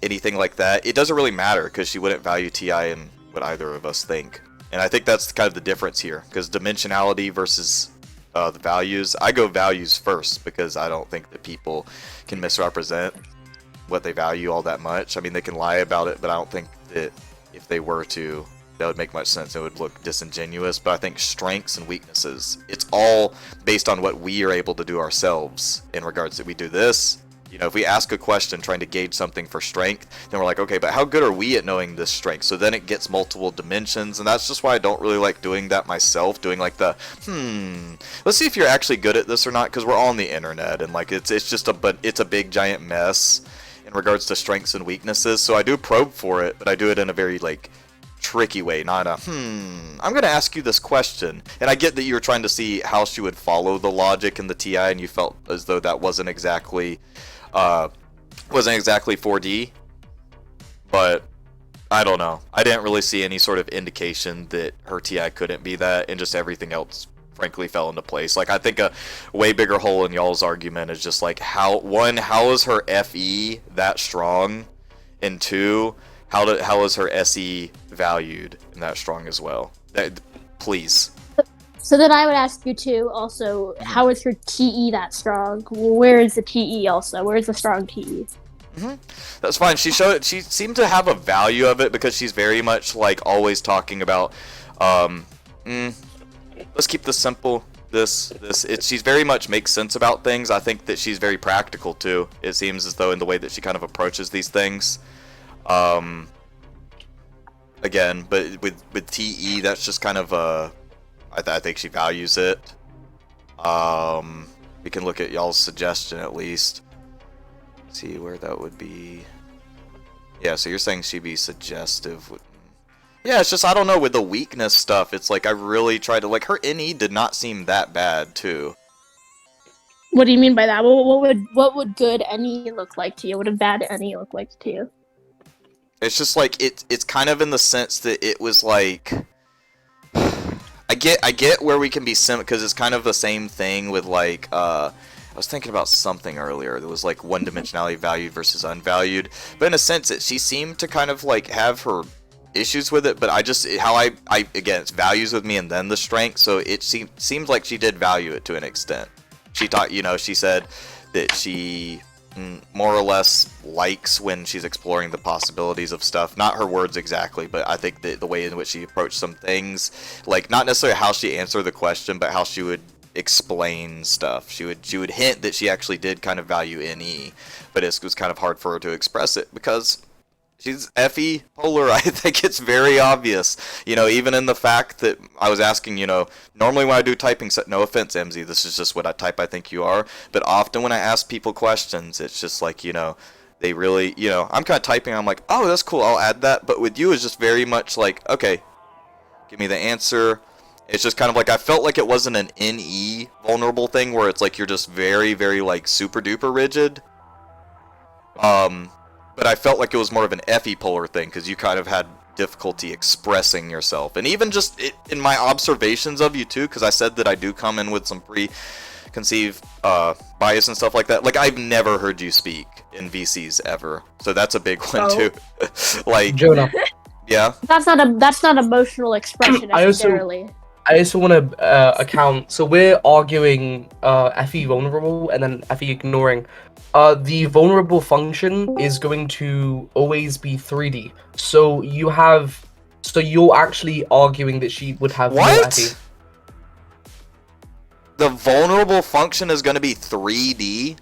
[SPEAKER 1] anything like that. It doesn't really matter because she wouldn't value TI in what either of us think, and I think that's kind of the difference here. Because dimensionality versus the values, I go values first because I don't think that people can misrepresent what they value all that much. I mean, they can lie about it, but I don't think that if they were to, that would make much sense. It would look disingenuous. But I think strengths and weaknesses, it's all based on what we are able to do ourselves in regards to we do this. You know, if we ask a question trying to gauge something for strength, then we're like, okay, but how good are we at knowing this strength? So then it gets multiple dimensions, and that's just why I don't really like doing that myself, doing like the, let's see if you're actually good at this or not, because we're all on the internet, and like it's just it's a big giant mess in regards to strengths and weaknesses. So I do probe for it, but I do it in a very like tricky way, not a I'm gonna ask you this question. And I get that you were trying to see how she would follow the logic in the TI, and you felt as though that wasn't exactly 4D, but I don't know. I didn't really see any sort of indication that her TI couldn't be that, and just everything else frankly fell into place. Like, I think a way bigger hole in y'all's argument is just like how is her FE that strong, and two, how is her SE valued and that strong as well? Please.
[SPEAKER 4] So then I would ask you too, also, how is her TE that strong? Where is the TE also? Where is the strong TE?
[SPEAKER 1] That's fine. She seemed to have a value of it because she's very much like always talking about, let's keep this simple. She's very much makes sense about things. I think that she's very practical too. It seems as though in the way that she kind of approaches these things. Again, but with TE, that's just kind of I think she values it. We can look at y'all's suggestion at least. See where that would be. Yeah, so you're saying she'd be suggestive. Yeah, it's just, I don't know, with the weakness stuff, it's like I really tried to, like, her NE did not seem that bad too.
[SPEAKER 4] What do you mean by that? What would good NE look like to you? What would bad NE look like to you?
[SPEAKER 1] It's just like it's kind of in the sense that it was like, I get where we can be because it's kind of the same thing with like I was thinking about something earlier that was like one dimensionality valued versus unvalued, but in a sense she seemed to kind of like have her issues with it, but I again, it's values with me and then the strength, so it seems like she did value it to an extent. She she said that she more or less likes when she's exploring the possibilities of stuff. Not her words exactly, but I think the way in which she approached some things, like not necessarily how she answered the question, but how she would explain stuff. She would hint that she actually did kind of value NE, but it was kind of hard for her to express it because she's FE polar. I think it's very obvious, even in the fact that I was asking, normally when I do typing, no offense, Emzy, this is just what I type, I think you are, but often when I ask people questions, it's just like, they really, I'm kind of typing, I'm like, oh, that's cool, I'll add that, but with you, it's just very much like, okay, give me the answer. It's just kind of like, I felt like it wasn't an NE vulnerable thing, where it's like, you're just very, very, like, super duper rigid, but I felt like it was more of an FE polar thing, because you kind of had difficulty expressing yourself. And even just in my observations of you, too, because I said that I do come in with some preconceived bias and stuff like that. Like, I've never heard you speak in VCs ever. So that's a big one, too. Like,
[SPEAKER 3] Jonah.
[SPEAKER 1] Yeah?
[SPEAKER 4] That's not emotional expression necessarily.
[SPEAKER 3] I also want to account, so we're arguing FE vulnerable and then FE ignoring. The vulnerable function is going to always be 3D. So you're actually arguing that she would have more FE.
[SPEAKER 1] The vulnerable function is going to be 3D?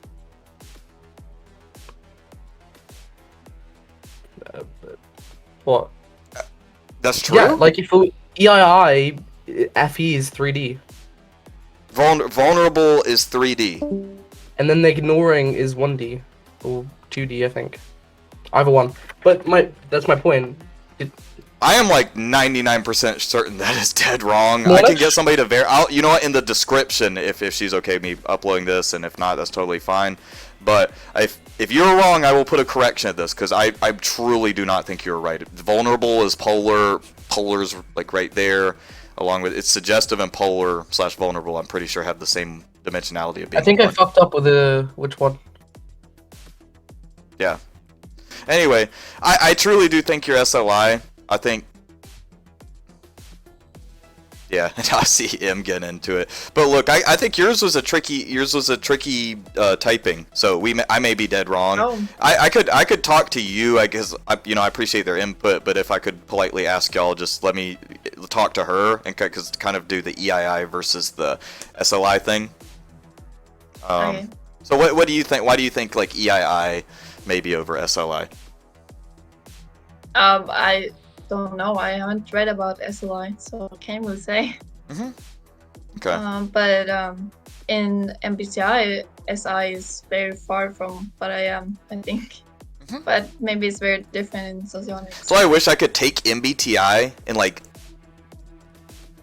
[SPEAKER 3] What?
[SPEAKER 1] That's true?
[SPEAKER 3] Yeah, like if EII, FE is 3D.
[SPEAKER 1] Vulnerable is 3D.
[SPEAKER 3] And then the ignoring is 1D. Or 2D, I think. Either one. But that's my point.
[SPEAKER 1] I am like 99% certain that is dead wrong.
[SPEAKER 3] No,
[SPEAKER 1] I can get somebody to verify. You know what? In the description, if she's okay with me uploading this, and if not, that's totally fine. But if you're wrong, I will put a correction at this, because I truly do not think you're right. Vulnerable is polar. Polar's like right there, along with it's suggestive and polar / vulnerable. I'm pretty sure have the same dimensionality of being.
[SPEAKER 5] I think I fucked up with which one.
[SPEAKER 1] Yeah. Anyway, I truly do think you're SLI. I think. Yeah, I see him getting into it. But look, I think yours was a tricky typing. So I may be dead wrong.
[SPEAKER 2] Oh.
[SPEAKER 1] I could talk to you. I guess I appreciate their input, but if I could politely ask y'all, just let me talk to her and kind of do the EII versus the SLI thing.
[SPEAKER 2] Okay.
[SPEAKER 1] So what do you think? Why do you think like EII maybe over SLI?
[SPEAKER 2] I don't know. I haven't read about SLI, so I can't really say.
[SPEAKER 1] Okay.
[SPEAKER 2] But in MBTI, SI is very far from what I am, I think. But maybe it's very different in socionics.
[SPEAKER 1] So I wish I could take MBTI and like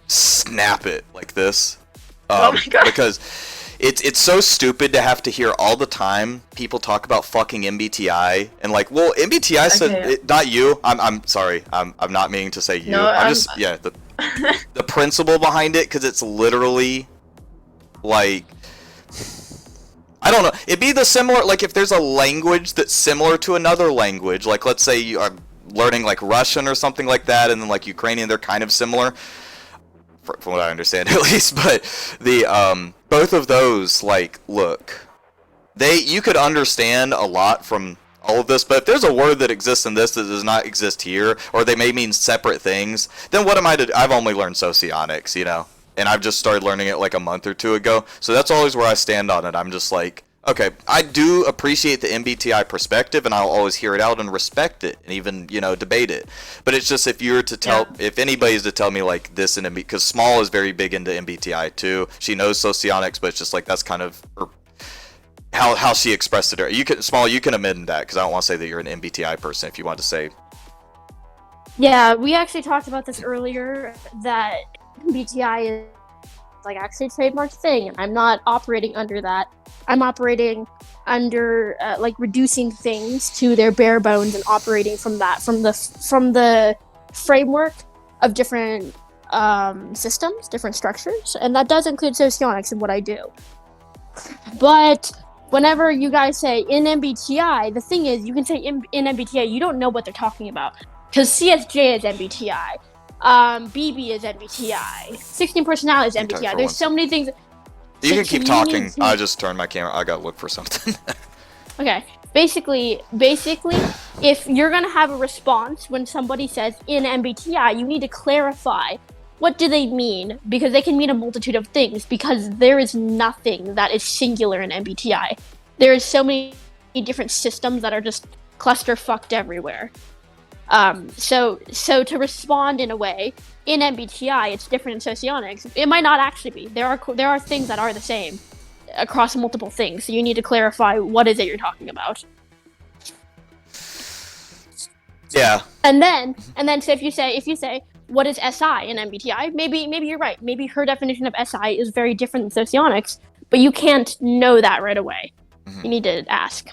[SPEAKER 1] snap it like this.
[SPEAKER 2] Oh my God.
[SPEAKER 1] Because it's so stupid to have to hear all the time people talk about fucking MBTI and like, well, MBTI said
[SPEAKER 2] Okay.
[SPEAKER 1] not you. I'm sorry. I'm not meaning to say you.
[SPEAKER 2] No,
[SPEAKER 1] I'm
[SPEAKER 2] I'm-
[SPEAKER 1] just the principle behind it, because it's literally like, I don't know. It'd be the similar, like if there's a language that's similar to another language, like let's say you are learning like Russian or something like that, and then like Ukrainian, they're kind of similar, from what I understand at least. But the both of those, like, look, you could understand a lot from all of this, but if there's a word that exists in this that does not exist here, or they may mean separate things, then what am I to do? I've only learned Socionics, and I've just started learning it like a month or two ago, so that's always where I stand on it. I'm just like, okay, I do appreciate the MBTI perspective, and I'll always hear it out and respect it, and even, debate it. But it's just, if you were to tell, if anybody's to tell me like this in MBTI, because Small is very big into MBTI too. She knows Socionics, but it's just like that's kind of her, how she expressed it. You can amend that, because I don't want to say that you're an MBTI person. If you want to say,
[SPEAKER 4] Yeah, we actually talked about this earlier, that MBTI is like actually a trademark thing, and I'm not operating under that. I'm operating under like reducing things to their bare bones and operating from that, from the framework of different systems, different structures, and that does include Socionics in what I do. But whenever you guys say in MBTI, the thing is, you can say in MBTI, you don't know what they're talking about, because CSJ is MBTI. BB is MBTI. 16 personality is
[SPEAKER 1] Okay,
[SPEAKER 4] MBTI.
[SPEAKER 1] for
[SPEAKER 4] There's
[SPEAKER 1] once.
[SPEAKER 4] so many things.
[SPEAKER 1] you can keep talking.
[SPEAKER 4] need to-
[SPEAKER 1] I just turned my camera. I gotta look for something.
[SPEAKER 4] Okay. Basically, if you're gonna have a response when somebody says in MBTI, you need to clarify what do they mean, because they can mean a multitude of things, because there is nothing that is singular in MBTI. There is so many different systems that are just cluster fucked everywhere. So to respond in a way in MBTI, it's different in Socionics. It might not actually be. There are things that are the same across multiple things. So you need to clarify what is it you're talking about.
[SPEAKER 1] Yeah.
[SPEAKER 4] And then so if you say what is SI in MBTI, maybe you're right. Maybe her definition of SI is very different than Socionics, but you can't know that right away. You need to ask.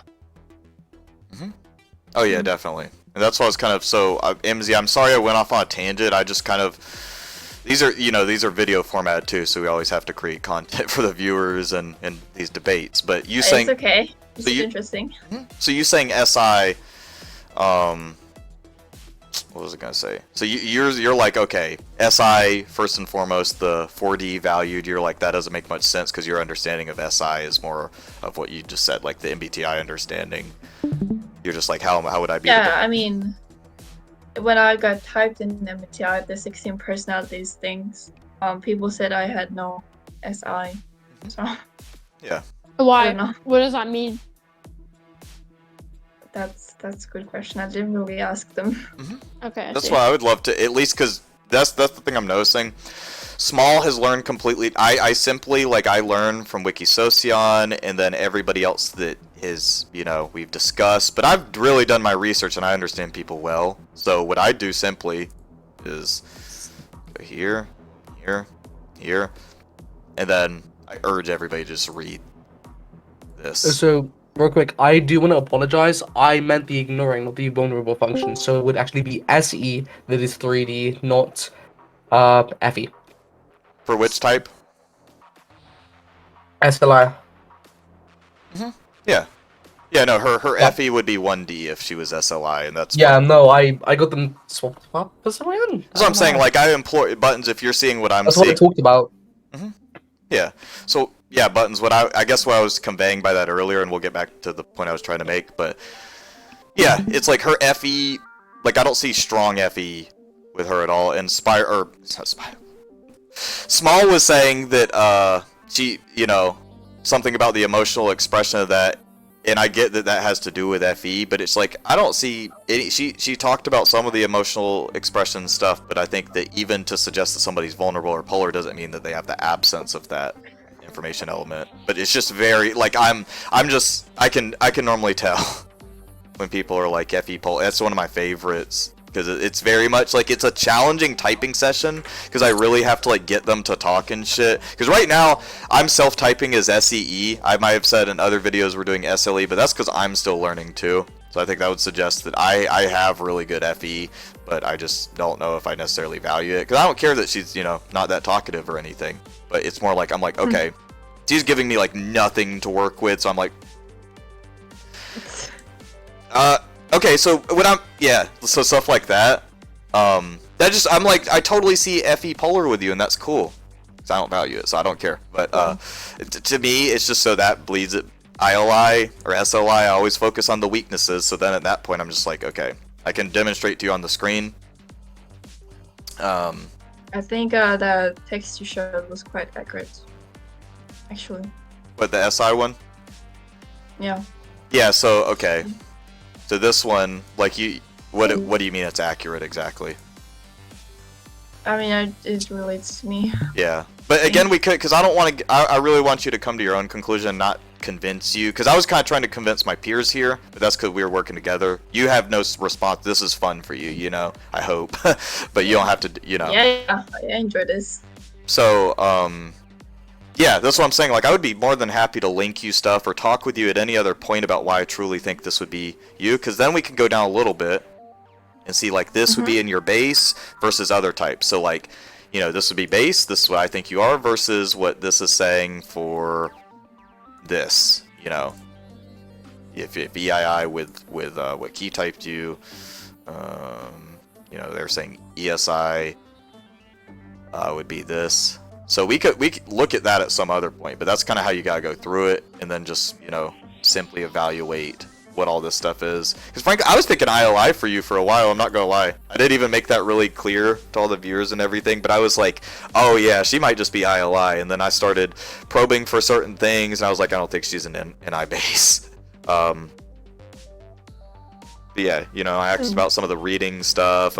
[SPEAKER 1] Oh yeah, definitely. And that's why I was kind of Emzy, I'm sorry I went off on a tangent. I just kind of, these are video format too, so we always have to create content for the viewers and these debates. But you saying,
[SPEAKER 2] It's okay. It's
[SPEAKER 1] So you-
[SPEAKER 2] interesting.
[SPEAKER 1] so you saying SI, what was I gonna say? So you're like, okay, SI first and foremost, the 4D valued. You're like, that doesn't make much sense, because your understanding of SI is more of what you just said, like the MBTI understanding. You're just like, how would I be?
[SPEAKER 2] Yeah, I mean, when I got typed in MBTI, the 16 personalities things, people said I had no SI. So
[SPEAKER 1] Yeah.
[SPEAKER 2] I
[SPEAKER 4] Why?
[SPEAKER 2] don't know.
[SPEAKER 4] What does that mean?
[SPEAKER 2] That's a good question. I didn't really ask them.
[SPEAKER 4] Okay. I
[SPEAKER 1] That's
[SPEAKER 4] see.
[SPEAKER 1] why I would love to, at least, because that's the thing I'm noticing. Small has learned completely. I simply, like, I learn from Wikisocion, and then everybody else that is, we've discussed. But I've really done my research, and I understand people well. So what I do simply is go here, here, and then I urge everybody to just read this.
[SPEAKER 5] So Real quick, I do want to apologize. I meant the ignoring, not the vulnerable function. So it would actually be SE that is 3D, not FE.
[SPEAKER 1] For which type?
[SPEAKER 5] SLI.
[SPEAKER 1] Yeah. Yeah, no, her
[SPEAKER 5] Yeah.
[SPEAKER 1] FE would be 1D if she was SLI, and that's
[SPEAKER 5] Yeah,
[SPEAKER 1] fine.
[SPEAKER 5] no, I got them swapped up for some reason.
[SPEAKER 1] So I'm saying, like, I employ Buttons if you're seeing what I'm
[SPEAKER 5] That's what I
[SPEAKER 1] seeing.
[SPEAKER 5] talked about.
[SPEAKER 1] Yeah. So yeah, Buttons. What I guess what I was conveying by that earlier, and we'll get back to the point I was trying to make. But yeah, it's like her FE. Like I don't see strong FE with her at all. And Small was saying that she, something about the emotional expression of that. And I get that that has to do with FE, but it's like I don't see any. She talked about some of the emotional expression stuff, but I think that even to suggest that somebody's vulnerable or polar doesn't mean that they have the absence of that information element. But it's just very like I can normally tell when people are like FE polar. That's one of my favorites because it's very much like it's a challenging typing session because I really have to like get them to talk and shit. Because right now I'm self-typing as SEE. I might have said in other videos we're doing SLE, but that's because I'm still learning too. So I think that would suggest that I have really good FE, but I just don't know if I necessarily value it. Because I don't care that she's, not that talkative or anything. But it's more like, I'm like, okay, she's giving me like nothing to work with, so I'm like, okay, so so stuff like that. I'm like, I totally see FE polar with you, and that's cool. So I don't value it, so I don't care. But to me, it's just so that bleeds it. ILI or SLI, I always focus on the weaknesses. So then at that point, I'm just like, okay, I can demonstrate to you on the screen.
[SPEAKER 2] I think the text you showed was quite accurate, actually.
[SPEAKER 1] But the SI one?
[SPEAKER 2] Yeah.
[SPEAKER 1] Yeah. So okay. So this one, like what do you mean it's accurate exactly?
[SPEAKER 2] I mean, it relates to me.
[SPEAKER 1] Yeah, but again, we could, because I don't want to. I really want you to come to your own conclusion, not convince you. Because I was kind of trying to convince my peers here, but that's because we were working together. You have no response. This is fun for you, I hope, but you don't have to,
[SPEAKER 2] Yeah, I enjoy this.
[SPEAKER 1] So, yeah, that's what I'm saying. Like, I would be more than happy to link you stuff or talk with you at any other point about why I truly think this would be you, because then we can go down a little bit and see, like, this would be in your base versus other types. So, like, this would be base, this is what I think you are, versus what this is saying for this, If EII with what key typed you, they're saying ESI would be this. So we could look at that at some other point, but that's kind of how you gotta go through it, and then just simply evaluate what all this stuff is. Because frankly, I was thinking ILI for you for a while. I'm not gonna lie. I didn't even make that really clear to all the viewers and everything, but I was like, oh yeah, she might just be ILI. And then I started probing for certain things, and I was like, I don't think she's an NI base. But yeah, I asked about some of the reading stuff,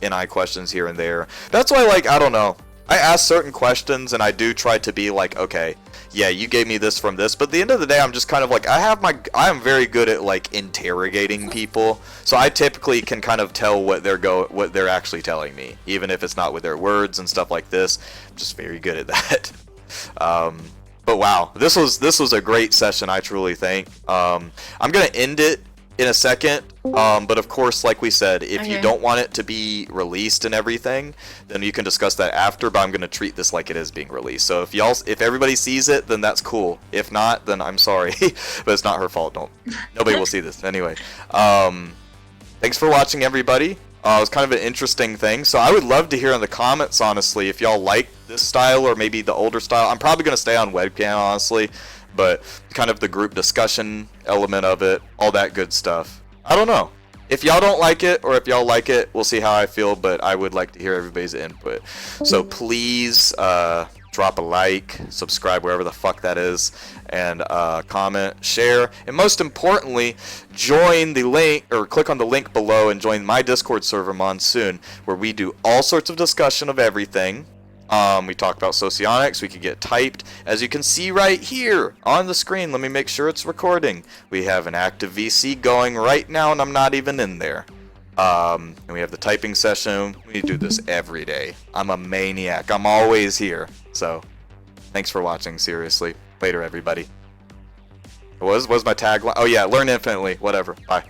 [SPEAKER 1] NI questions here and there. That's why, like, I don't know. I ask certain questions, and I do try to be like, okay, yeah, you gave me this from this, but at the end of the day, I'm just kind of like, I am very good at like interrogating people, so I typically can kind of tell what they're actually telling me, even if it's not with their words and stuff like this. I'm just very good at that. But wow, this was a great session, I truly think. I'm gonna end it in a second, but of course, like we said, if you don't want it to be released and everything, then you can discuss that after, but I'm going to treat this like it is being released. So if everybody sees it, then that's cool. If not, then I'm sorry, but it's not her fault. Nobody will see this anyway. Thanks for watching, everybody. It was kind of an interesting thing, so I would love to hear in the comments, honestly, if y'all like this style or maybe the older style. I'm probably going to stay on webcam, honestly, but kind of the group discussion element of it, all that good stuff. I don't know. If y'all don't like it, or if y'all like it, we'll see how I feel, but I would like to hear everybody's input. So please drop a like, subscribe wherever the fuck that is, and comment, share, and most importantly, join the link, or click on the link below and join my Discord server, Monsoon, where we do all sorts of discussion of everything. We talk about Socionics, we could get typed. As you can see right here on the screen, let me make sure it's recording. We have an active VC going right now, and I'm not even in there. And we have the typing session. We do this every day. I'm a maniac. I'm always here. So, thanks for watching, seriously. Later, everybody. Was my tagline? Oh yeah, learn infinitely. Whatever. Bye.